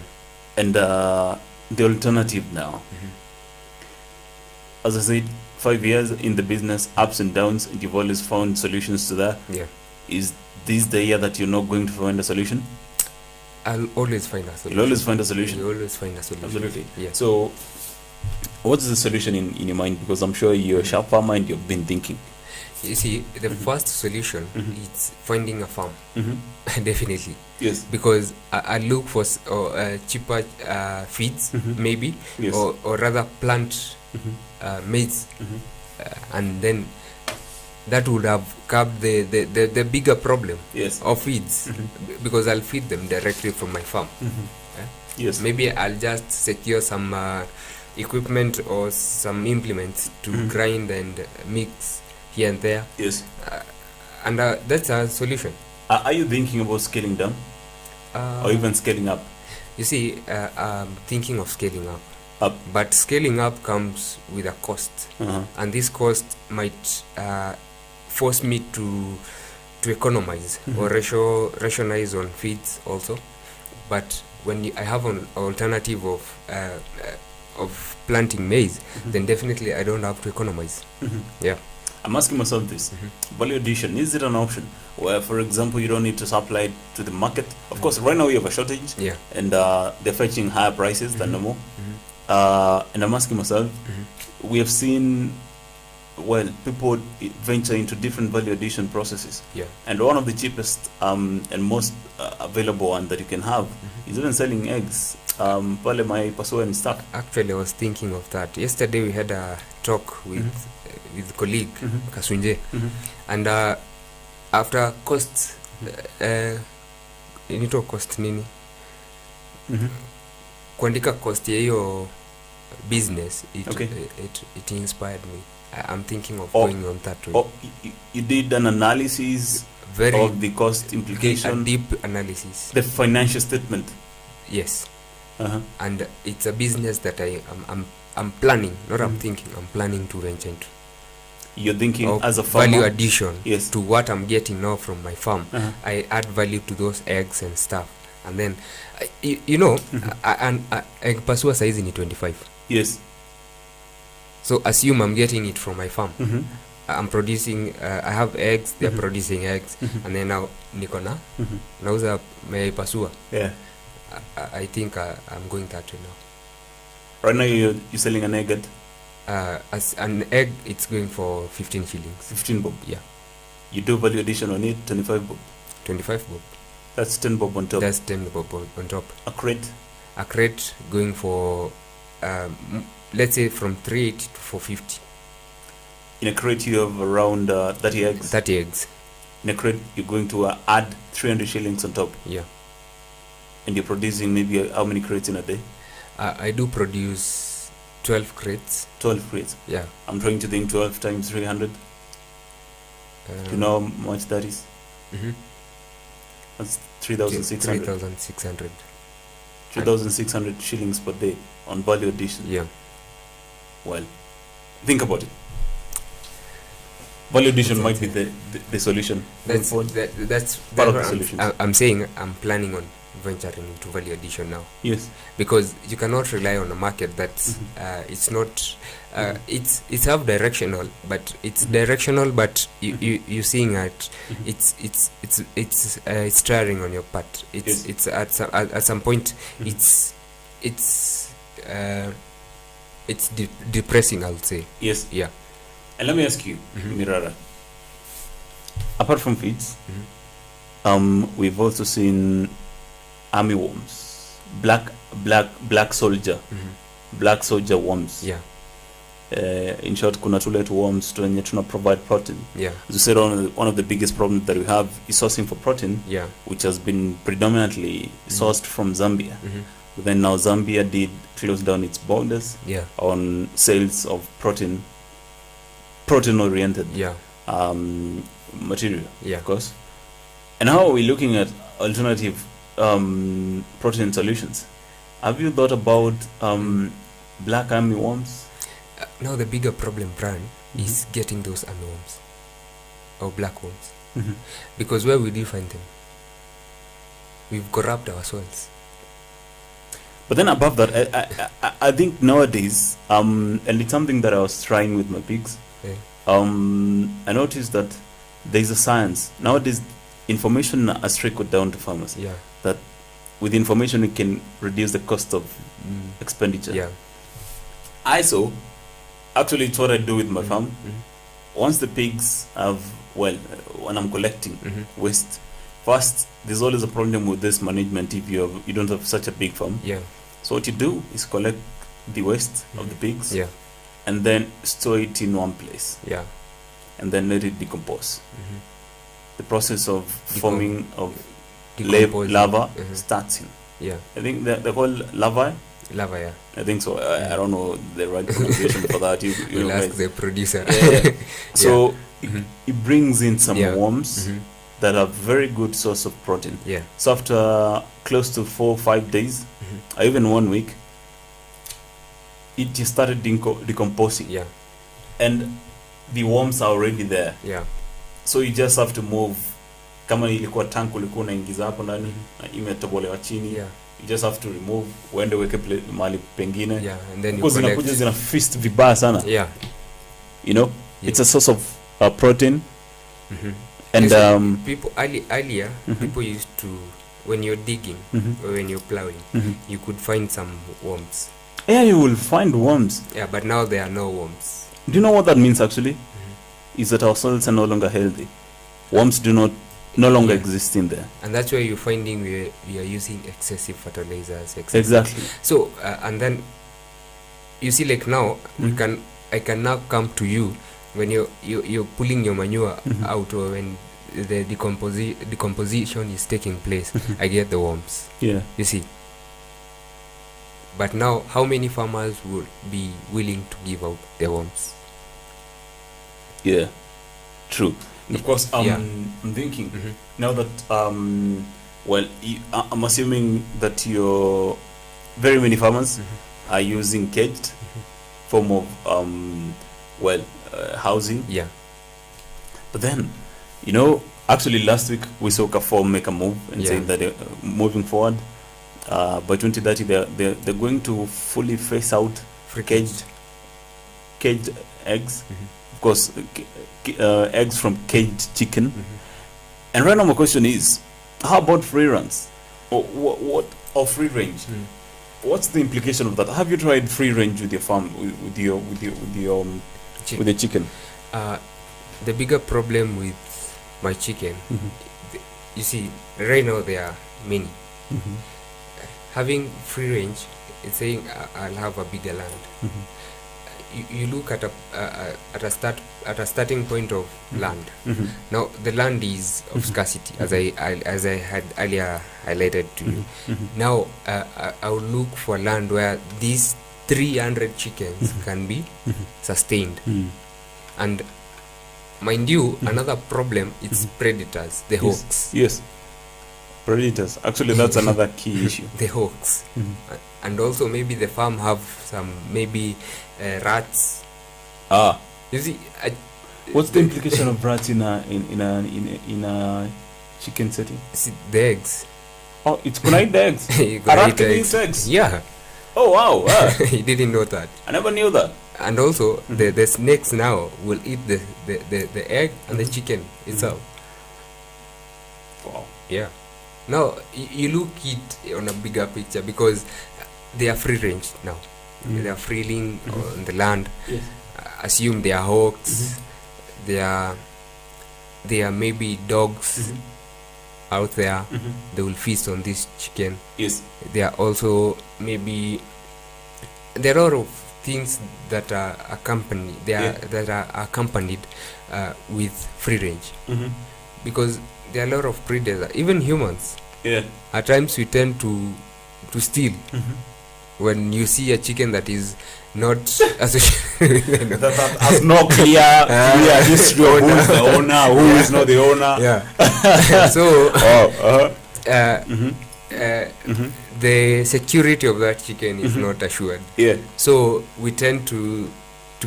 And the alternative now, as I said, 5 years in the business, ups and downs, and you've always found solutions to that. Yeah. Is this the year that you're not going to find a solution? I'll always find a solution. You'll always find a solution. You'll always find a solution. Absolutely. Yeah. So, what's the solution in your mind? Because I'm sure you're a sharp farmer and you've been thinking. You see, the first solution is finding a farm. Definitely. Yes. Because I look for cheaper feeds, maybe, yes, or rather plant maize, and then that would have curbed the bigger problem of feeds, because I'll feed them directly from my farm. Yes. Maybe I'll just secure some equipment or some implements to grind and mix here and there. Yes. And that's a solution. Are you thinking about scaling down or even scaling up? You see, I'm thinking of scaling up. But scaling up comes with a cost. And this cost might force me to economize or rationalize on feeds also. But when I have an alternative of planting maize, then definitely I don't have to economize. Yeah. I'm asking myself this. Value addition, is it an option where, for example, you don't need to supply it to the market? Of course, right now we have a shortage, and they're fetching higher prices than normal. And I'm asking myself, we have seen, people venture into different value addition processes. Yeah. And one of the cheapest and most available one that you can have is even selling eggs. Pale my pasua and stuff. Actually, I was thinking of that. Yesterday we had a talk with colleague Kasunje, and after costs, inito cost nini? Kuandika cost ya hiyo business, it inspired me. I'm thinking of going on that way. You did an analysis of the cost implication? A deep analysis. The financial statement? Yes. And it's a business that I'm planning, not I'm thinking, I'm planning to venture into. you're thinking as a farmer, value addition yes, to what I'm getting now from my farm. I add value to those eggs and stuff, and then you know, egg pasua size in 25. Yes. So assume I'm getting it from my farm. I'm producing. I have eggs. They're producing eggs, and then now nikona nauza mayai pasua. Yeah. I think I'm going that way now. Right now you're selling an egg at? As an egg, it's going for 15 shillings. 15 bob? Yeah. You do value addition on it, 25 bob? 25 bob. That's 10 bob on top? That's 10 bob on top. A crate? A crate going for, let's say from 380 to 450. In a crate you have around 30 eggs? 30 eggs. In a crate you're going to add 300 shillings on top? Yeah. And you're producing maybe how many crates in a day? I do produce 12 crates. 12 crates? Yeah. I'm trying to think 12 times 300. Do you know how much that is? That's 3,600. 3,600. 3,600 shillings per day on value addition. Yeah. Well, think about it. Value addition might be the solution. That's part of the solution. I'm saying I'm planning on venturing into value addition now. Yes. Because you cannot rely on a market that's it's not it's half directional, but it's directional, but you seeing it it's tiring on your part. It's at some point it's depressing, I would say. Yes. Yeah. And let me ask you, Mirara, apart from feeds, we've also seen army worms, black soldier, black soldier worms. Yeah. In short, kuna tule worms to provide protein. Yeah. As you said, one of the biggest problems that we have is sourcing for protein. Yeah. Which has been predominantly sourced from Zambia. But then now Zambia did close down its borders. Yeah. On sales of protein oriented. Yeah. Material. Yeah. Of course. And how are we looking at alternative protein solutions? Have you thought about black army worms? Now the bigger problem, Brian, is getting those army worms or black worms. Because where would you find them? We've corrupted our soils. But then above that, I think nowadays, and it's something that I was trying with my pigs. Yeah. I noticed that there's a science nowadays. Information has trickled down to farmers. Yeah. That with information we can reduce the cost of expenditure. Yeah. Actually, it's what I do with my farm. Once the pigs have, when I'm collecting waste, first there's always a problem with this management if you don't have such a big farm. Yeah. So what you do is collect the waste of the pigs. Yeah. And then store it in one place. Yeah. And then let it decompose. The process of forming of lava starts in. Yeah. I think they're called lava. Lava, yeah. I think so. I don't know the right pronunciation for that. You'll ask the producer. So it brings in some worms that are very good source of protein. Yeah. So after close to 4 or 5 days, or even 1 week, it just started decomposing. Yeah. And the worms are already there. Yeah. So you just have to move. Kama ilikuwa tank ulikuwa unaingiza hapo ndani na imetobolewa chini. Yeah. You just have to remove, uende weke mahali pengine. Yeah, and then because zinakuja zina feast vibaya sana. Yeah. You know, it's a source of protein. And people earlier people used to, when you're digging or when you're plowing, you could find some worms. Yeah, you will find worms. Yeah, but now there are no worms. Do you know what that means actually? Is that our soils are no longer healthy. Worms no longer exist in there. And that's why you're finding we are using excessive fertilizers. Exactly. So, and then you see, like now, I can now come to you when you're pulling your manure out, or when the decomposition is taking place. I get the worms. Yeah. You see. But now, how many farmers will be willing to give out their worms? Yeah, true. Of course, I'm thinking now that I'm assuming that very many farmers are using caged form of housing. Yeah. But then, actually last week we saw Carrefour make a move and saying that moving forward, by 2030 they're going to fully phase out caged eggs. Of course, eggs from caged chicken. And right now my question is, how about free runs? Or free range? What's the implication of that? Have you tried free range with your farm, with the chicken? The bigger problem with my chicken, you see, right now there are many. Having free range is saying I'll have a bigger land. You look at a starting point of land. Now the land is of scarcity, as I had earlier highlighted to you. Now I will look for land where these 300 chickens can be sustained. And mind you, another problem is predators, the hawks. Yes, predators. Actually, that's another key issue. The hawks. And also maybe the farm have some rats. You see, what's the implication of rats in a chicken setting? See, the eggs. Oh, it's gonna eat the eggs. A rat can eat eggs. Yeah. Oh wow! He didn't know that. I never knew that. And also the snakes now will eat the egg and the chicken itself. Wow. Yeah. Now you look it on a bigger picture because they are free range now. They are freeing on the land. Yes. Assume they are hawks. They are maybe dogs out there. They will feast on this chicken. Yes. They are also maybe there are a lot of things that are accompanied. That are accompanied with free range because there are a lot of predators, even humans. Yeah. At times we tend to steal. When you see a chicken that is not associated that has no clear history of who is the owner, who is not the owner. Yeah. So the security of that chicken is not assured. Yeah. So we tend to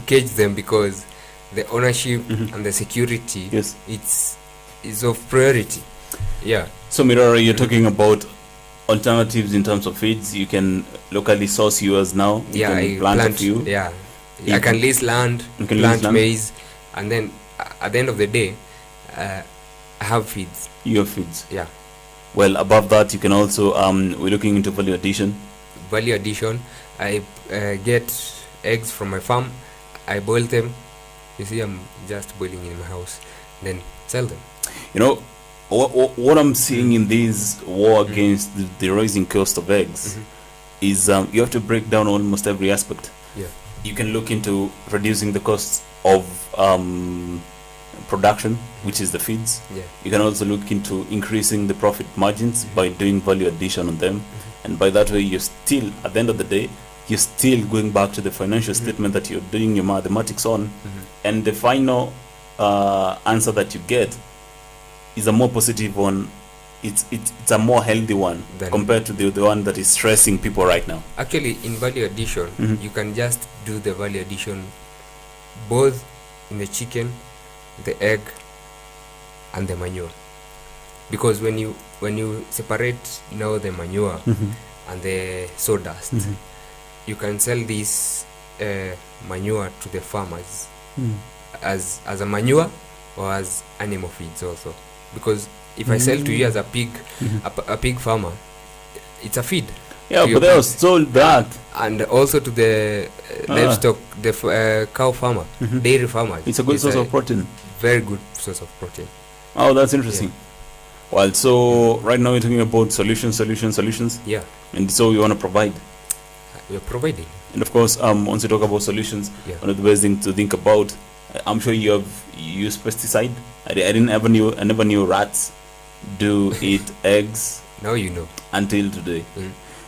cage them because the ownership and the security is of priority. Yeah. So Mirara, you're talking about alternatives in terms of feeds. You can locally source yours now. You can plant a few. Yeah. I can lease land, plant maize, and then at the end of the day, I have feeds. Your feeds. Yeah. Well, above that, you can also, we're looking into value addition. Value addition, I get eggs from my farm, I boil them. You see, I'm just boiling in my house, then sell them. What I'm seeing in this war against the rising cost of eggs is you have to break down almost every aspect. Yeah. You can look into reducing the costs of production, which is the feeds. Yeah. You can also look into increasing the profit margins by doing value addition on them. And by that way, you're still, at the end of the day, you're still going back to the financial statement that you're doing your mathematics on. And the final answer that you get is a more positive one. It's a more healthy one compared to the one that is stressing people right now. Actually, in value addition, you can just do the value addition both in the chicken, the egg, and the manure. Because when you separate now the manure and the sawdust, you can sell this manure to the farmers as a manure or as animal feeds also. Because if I sell to you as a pig, a pig farmer, it's a feed. Yeah, but they sold that. And also to the livestock, the cow farmer, dairy farmers. It's a good source of protein. Very good source of protein. Oh, that's interesting. Yeah. Well, so right now we're talking about solutions. Yeah. And so we want to provide. We're providing. And of course, once you talk about solutions, one of the best things to think about, I'm sure you have used pesticide. I never knew rats do eat eggs. Now you know. Until today.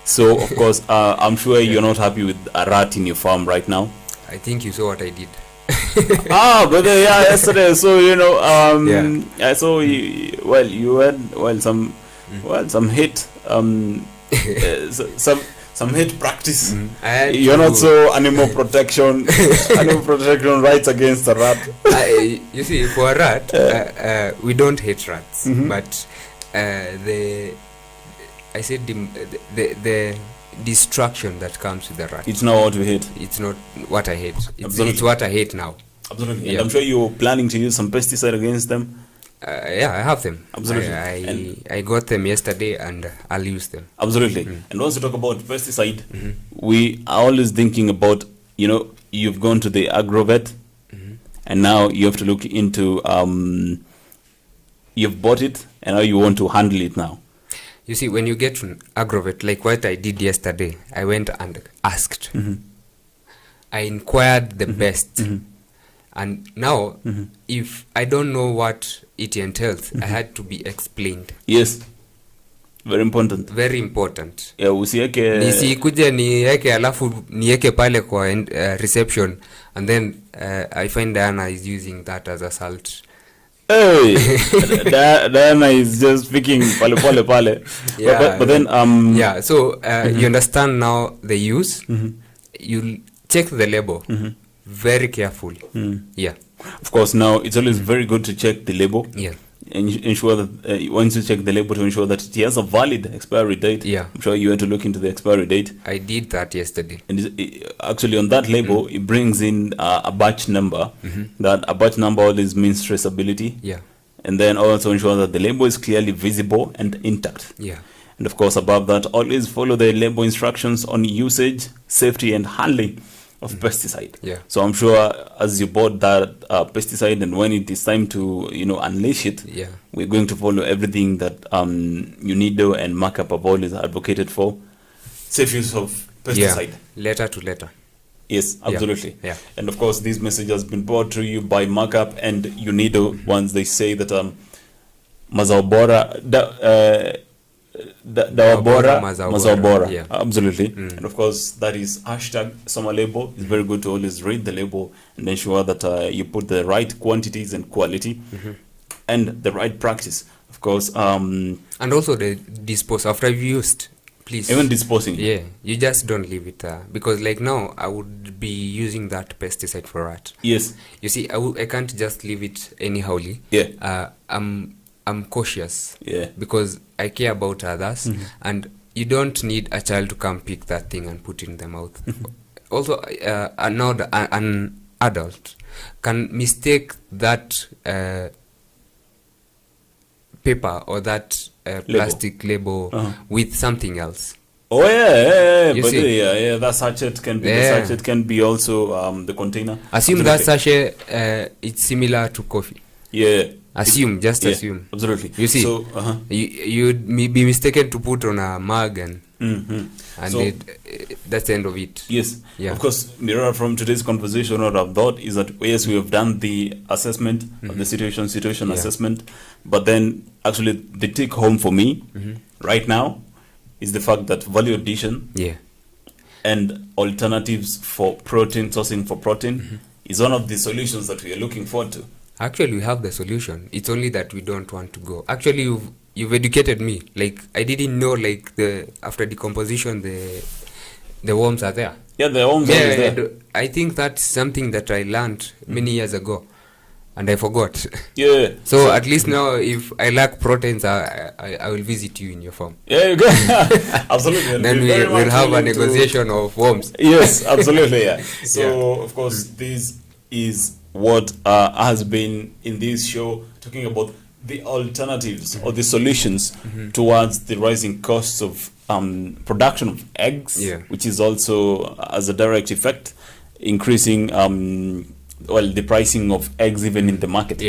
So of course, I'm sure you're not happy with a rat in your farm right now. I think you saw what I did. Brother, yesterday. So I saw you had some hit. some hate practice. You're not so animal protection rights against a rat. You see, for a rat, we don't hate rats, but the destruction that comes with the rat. It's not what we hate. It's not what I hate. It's what I hate now. Absolutely. And I'm sure you're planning to use some pesticide against them. Yeah, I have them. Absolutely. I got them yesterday and I'll use them. Absolutely. And once you talk about pesticide, we are always thinking about, you've gone to the agrovet and now you have to look into, you've bought it and now you want to handle it now. You see, when you get to agrovet, like what I did yesterday, I went and asked. I inquired the best. And now, if I don't know what it entails, I had to be explained. Yes. Very important. Very important. Yeah, usieke... Nisikuje nieke alafu nieke pale kwa reception, and then I find Diana is using that as a salt. Hey, Diana is just speaking pale. Yeah, but then yeah. So you understand now the use. You check the label very carefully. Yeah. Of course, now it's always very good to check the label. Yeah. And ensure that once you check the label, to ensure that it has a valid expiry date. Yeah. I'm sure you had to look into the expiry date. I did that yesterday. And actually, on that label, it brings in a batch number. That a batch number always means traceability. Yeah. And then also ensure that the label is clearly visible and intact. Yeah. And of course, above that, always follow the label instructions on usage, safety, and handling of pesticide. Yeah. So I'm sure as you bought that pesticide, and when it is time to unleash it, yeah, we're going to follow everything that UNIDO and Markup have always advocated for. Safe use of pesticide. Yeah. Letter to letter. Yes, absolutely. Yeah. And of course, this message has been brought to you by Markup and UNIDO. Once they say that mazao bora mazao bora. Yeah. Absolutely. And of course, that is hashtag summer label. It's very good to always read the label and ensure that you put the right quantities and quality and the right practice. Of course, and also the dispose after you've used. Please. Even disposing. Yeah, you just don't leave it because like now I would be using that pesticide for rat. Yes. You see, I can't just leave it anyhowly. Yeah. I'm cautious. Yeah. Because I care about others, and you don't need a child to come pick that thing and put it in the mouth. Also, an adult can mistake that paper or that plastic label with something else. Oh yeah, You but see? yeah, that sachet can be the sachet can be also the container. Assume that sachet it's similar to coffee. Yeah. Assume, just assume. Absolutely. You see, so, you'd be mistaken to put on a mug and so, that's the end of it. Yes. Yeah. Of course, Mirara, from today's conversation, what I've thought is that yes, we have done the assessment of the situation assessment, but then actually the take home for me right now is the fact that value addition and alternatives for protein, sourcing for protein is one of the solutions that we are looking forward to. Actually, we have the solution. It's only that we don't want to go. Actually, you've educated me. Like, I didn't know, like, after decomposition, the worms are there. Yeah, the worms are there. I think that's something that I learned many years ago, and I forgot. Yeah. So at least now, if I lack proteins, I will visit you in your farm. Yeah, you go. Absolutely. Then we'll have a negotiation of worms. Yes, absolutely, yeah. So, of course, this is what has been in this show, talking about the alternatives or the solutions towards the rising costs of production of eggs, which is also as a direct effect increasing the pricing of eggs even in the market.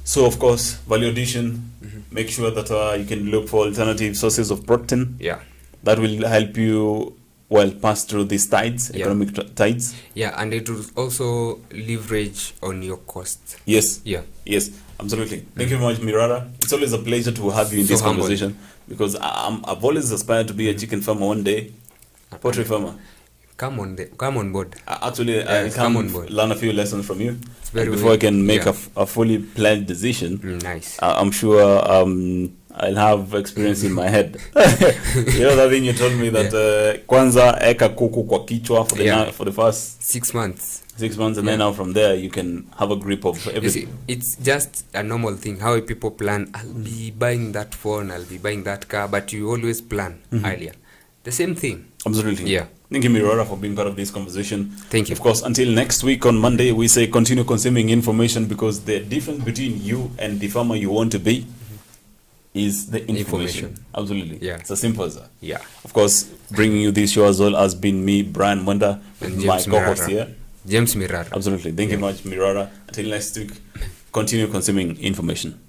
So of course, value addition, make sure that you can look for alternative sources of protein. That will help you pass through these tides, economic tides. And it will also leverage on your costs. Yes. Absolutely. Thank you very much, Mirara. It's always a pleasure to have you in this conversation, because I've always aspired to be a chicken farmer one day, poultry farmer. Come on board. Actually, I can learn a few lessons from you before I can make a fully planned decision. Nice. I'm sure I'll have experience in my head. You know that thing you told me that kwanza eka kuku kwa kichwa for the first 6 months. 6 months, and then now from there you can have a grip of everything. See, it's just a normal thing how people plan. I'll be buying that phone, I'll be buying that car, but you always plan earlier. The same thing. Absolutely. Yeah. Thank you, Mirora, for being part of this conversation. Thank you. Of course, until next week on Monday, we say continue consuming information, because the difference between you and the farmer you want to be is the information. Absolutely. Yeah. It's as simple as that. Yeah. Of course, bringing you this show as well has been me, Brian Mwenda, and my co-host here. James Mirara. Absolutely. Thank you much, Mirara. Until next week, continue consuming information.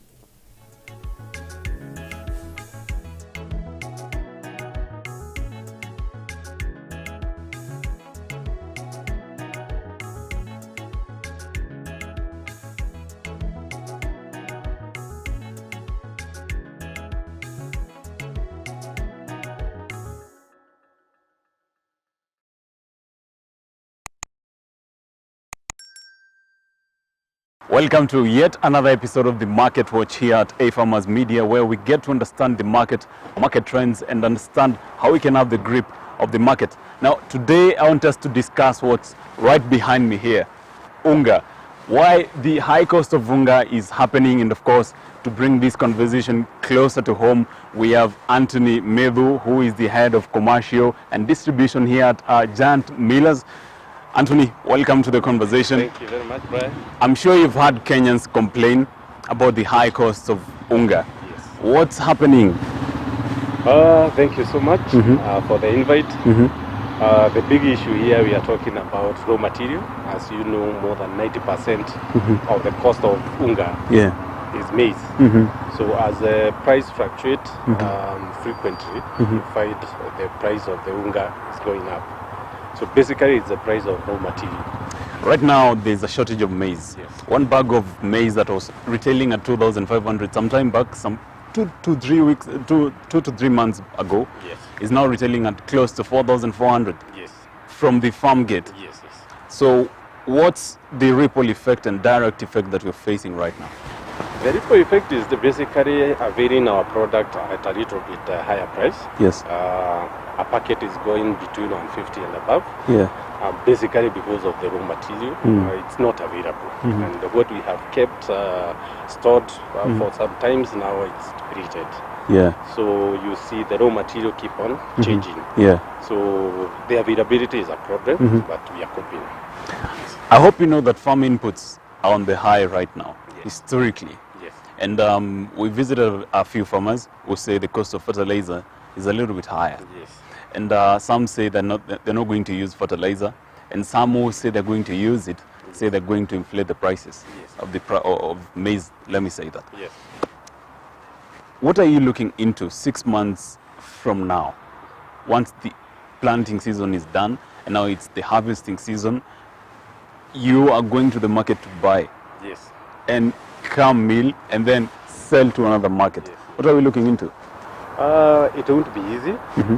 Welcome to yet another episode of the Market Watch here at AFarmers Media, where we get to understand the market trends, and understand how we can have the grip of the market. Now, today I want us to discuss what's right behind me here, unga. Why the high cost of unga is happening, and of course, to bring this conversation closer to home, we have Anthony Medhu, who is the head of commercial and distribution here at Giant Millers. Anthony, welcome to the conversation. Thank you very much, Brian. I'm sure you've heard Kenyans complain about the high cost of unga. Yes. What's happening? Thank you so much for the invite. The big issue here, we are talking about raw material. As you know, more than 90% of the cost of unga is maize. So as the price fluctuates frequently, you find the price of the unga is going up. So basically, it's the price of raw material. Right now, there's a shortage of maize. Yes. One bag of maize that was retailing at 2,500 some time back, some 2 to 3 months ago, is now retailing at close to 4,400 from the farm gate. Yes. So what's the ripple effect and direct effect that we're facing right now? The ripple effect is basically availing our product at a little bit higher price. Yes. A packet is going between 150 and above. Basically because of the raw material, it's not available. And what we have kept stored for some times now, it's depleted. So you see the raw material keep on changing. So the availability is a problem, but we are coping. I hope you know that farm inputs are on the high right now, historically. And we visited a few farmers who say the cost of fertilizer is a little bit higher. And some say they're not going to use fertilizer, and some who say they're going to use it say they're going to inflate the prices of maize. Let me say that. What are you looking into 6 months from now, once the planting season is done and now it's the harvesting season? You are going to the market to buy and come mill and then sell to another market. What are we looking into? It won't be easy.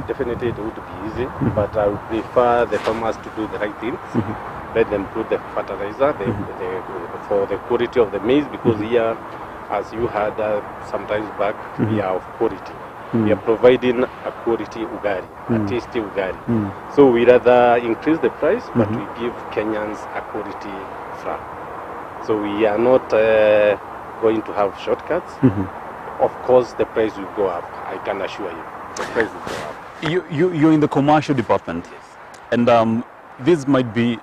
Definitely it won't be easy, but I would prefer the farmers to do the right things. Let them put the fertilizer for the quality of the maize, because here, as you heard sometimes back, we are of quality. We are providing a quality ugari, a tasty ugari. So we rather increase the price, but we give Kenyans a quality flour. So we are not going to have shortcuts. Of course, the price will go up. I can assure you, the price will go up. You're in the commercial department, and this might be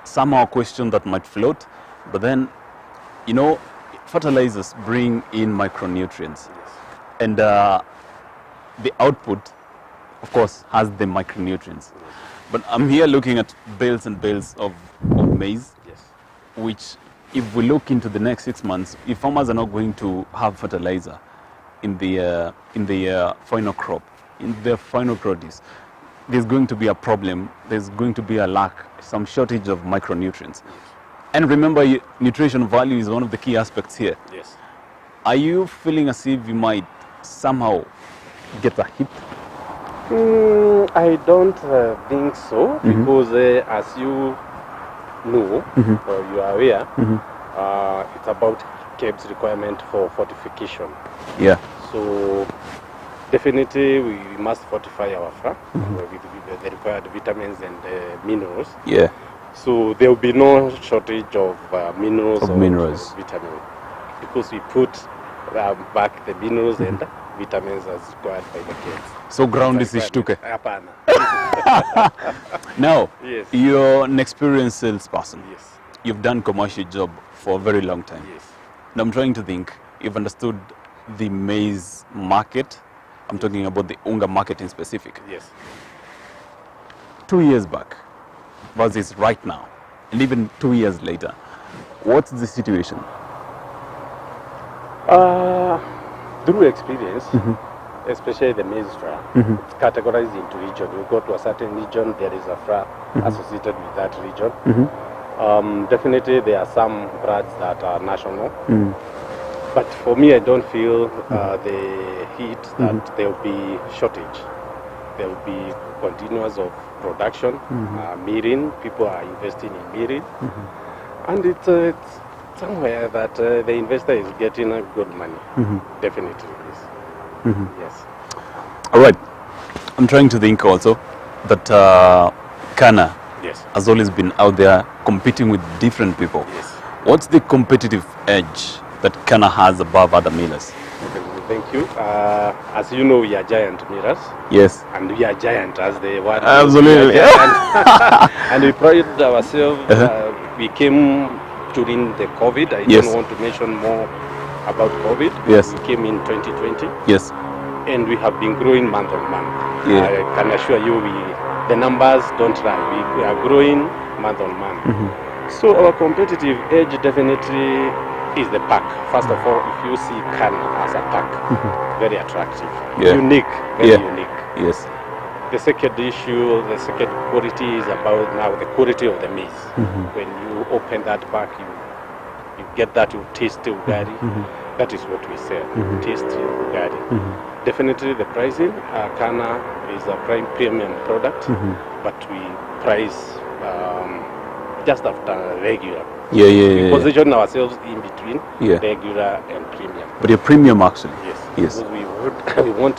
somehow a question that might float, but then, you know, fertilizers bring in micronutrients, and the output, of course, has the micronutrients. But I'm here looking at bales and bales of maize, which, if we look into the next 6 months, if farmers are not going to have fertilizer in the final crop, in their final produce, there's going to be a problem. There's going to be a lack, some shortage of micronutrients. And remember, nutrition value is one of the key aspects here. Are you feeling as if you might somehow get a hit? I don't think so, because as you know, or you are aware, it's about KEB's requirement for fortification. So definitely we must fortify our farm with the required vitamins and minerals. Yeah. So there will be no shortage of minerals or vitamins, because we put back the minerals and vitamins as required by the kids. So ground is ishtuke. Hapana. Now, Yes. you're an experienced salesperson. Yes. You've done commercial job for a very long time. Yes. And I'm trying to think, you've understood the maize market. I'm talking about the unga market in specific. Yes. 2 years back versus right now, and even 2 years later, what's the situation? Through experience, especially the maize flour, it's categorized into region. You go to a certain region, there is a flour associated with that region. Definitely there are some brands that are national, but for me I don't feel the heat that there will be shortage. There will be continuous of production, milling, people are investing in milling, and it's somewhere that the investor is getting good money. Definitely, yes. Yes. All right. I'm trying to think also that Kana has always been out there competing with different people. Yes. What's the competitive edge that Kana has above other millers? Thank you. As you know, we are giant millers. Yes. And we are giant as the word. Absolutely. And we pride ourselves. We came during the COVID. I don't want to mention more about COVID. Yes. We came in 2020. Yes. And we have been growing month on month. Yeah. I can assure you, the numbers don't lie. We are growing month on month. So our competitive edge definitely is the pack. First of all, if you see Kana as a pack, very attractive, unique, very unique. Yes. The second issue, the second quality is about now the quality of the maize. When you open that pack, you get that, you taste ugari. That is what we sell, taste ugari. Definitely the pricing, Kana is a prime premium product, but we price just after regular. We position ourselves in between regular and premium. But you're premium actually. Yes. Because we want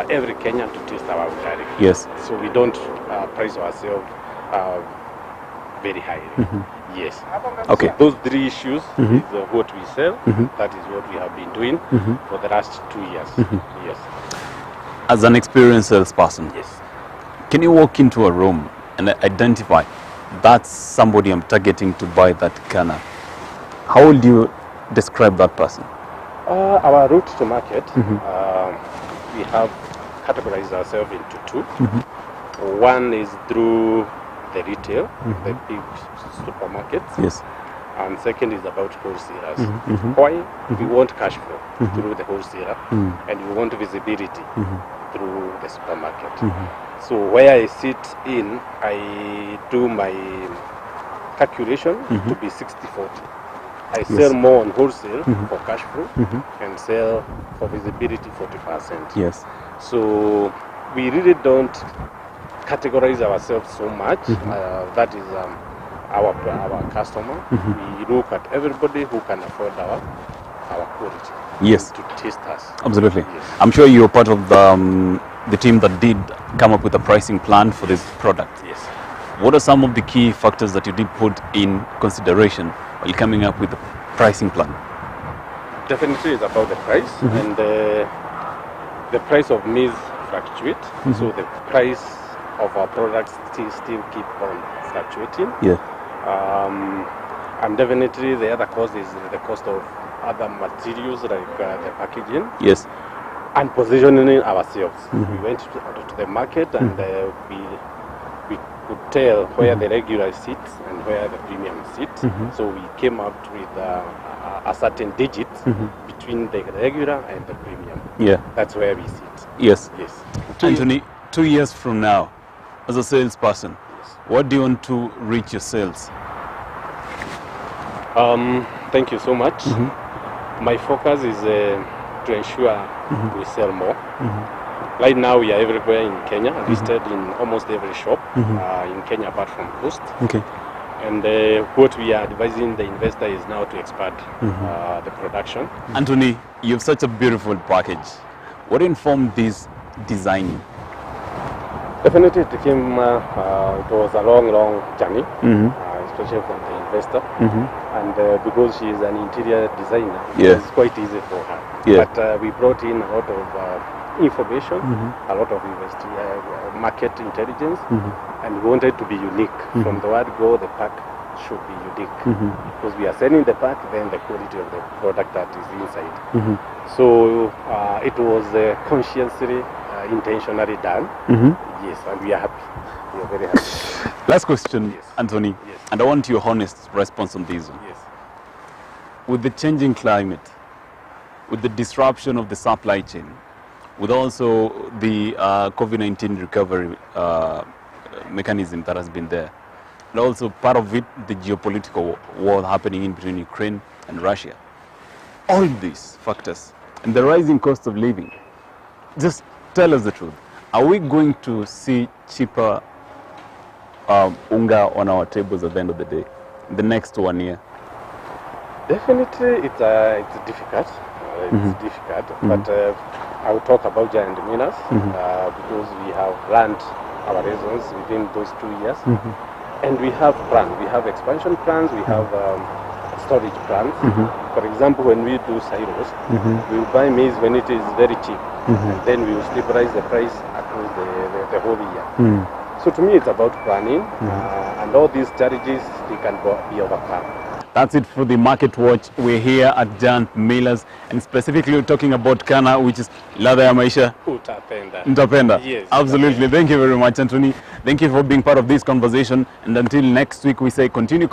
every Kenyan to taste our ugari. Yes. So we don't price ourselves very highly. Yes. Okay. So those three issues is what we sell. That is what we have been doing for the last 2 years. Yes. As an experienced salesperson, can you walk into a room and identify that's somebody I'm targeting to buy that Kana? How would you describe that person? Our route to market, we have categorized ourselves into two. One is through the retail, the big supermarkets. Yes. And second is about wholesalers. Why? We want cash flow through the wholesaler, and we want visibility through the supermarket. So where I sit in, I do my calculation to be 60-40. I sell more on wholesale for cash flow and sell for visibility 40%. Yes. So we really don't categorize ourselves so much. That is our customer. We look at everybody who can afford our quality. Yes. To taste us. Absolutely. Yes. I'm sure you're part of the team that did come up with a pricing plan for this product. Yes. What are some of the key factors that you did put in consideration while coming up with the pricing plan? Definitely it's about the price, and the price of maize fluctuates, so the price of our products still keep on fluctuating. Yeah. And definitely the other cost is the cost of other materials like the packaging. Yes. And positioning ourselves. We went to the market and we could tell where the regular sits and where the premium sits. So we came out with a certain digit between the regular and the premium. Yeah. That's where we sit. Yes. Yes. Anthony, 2 years from now, as a salesperson, what do you want to reach your sales? Thank you so much. My focus is to ensure we sell more. Right now we are everywhere in Kenya, listed in almost every shop in Kenya apart from Coast. Okay. And what we are advising the investor is now to expand the production. Anthony, you have such a beautiful package. What informed this design? Definitely it came, it was a long journey, especially from the investor. And because she is an interior designer, it's quite easy for her. But we brought in a lot of information, a lot of market intelligence, and we wanted to be unique. From the word go, the pack should be unique. Because we are selling the pack, then the quality of the product that is inside. So it was consciously, intentionally done. Yes, and we are happy. We are very happy. Last question, Anthony, and I want your honest response on this one. With the changing climate, with the disruption of the supply chain, with also the COVID-19 recovery mechanism that has been there, and also part of it, the geopolitical war happening in between Ukraine and Russia. All these factors and the rising cost of living, just tell us the truth. Are we going to see cheaper unga on our tables at the end of the day, in the next 1 year? Definitely, it's difficult. It's difficult, but I will talk about giant winners because we have learned our lessons within those 2 years, and we have plans. We have expansion plans. We have storage plans. For example, when we do silos, we will buy maize when it is very cheap, and then we will stabilize the price across the whole year. So to me, it's about planning, and all these challenges, they can be overcome. That's it for the Market Watch. We're here at Giant Millers, and specifically we're talking about Kana, which is ladha ya maisha. Utapenda. Yes. Absolutely. Thank you very much, Anthony. Thank you for being part of this conversation. And until next week, we say continue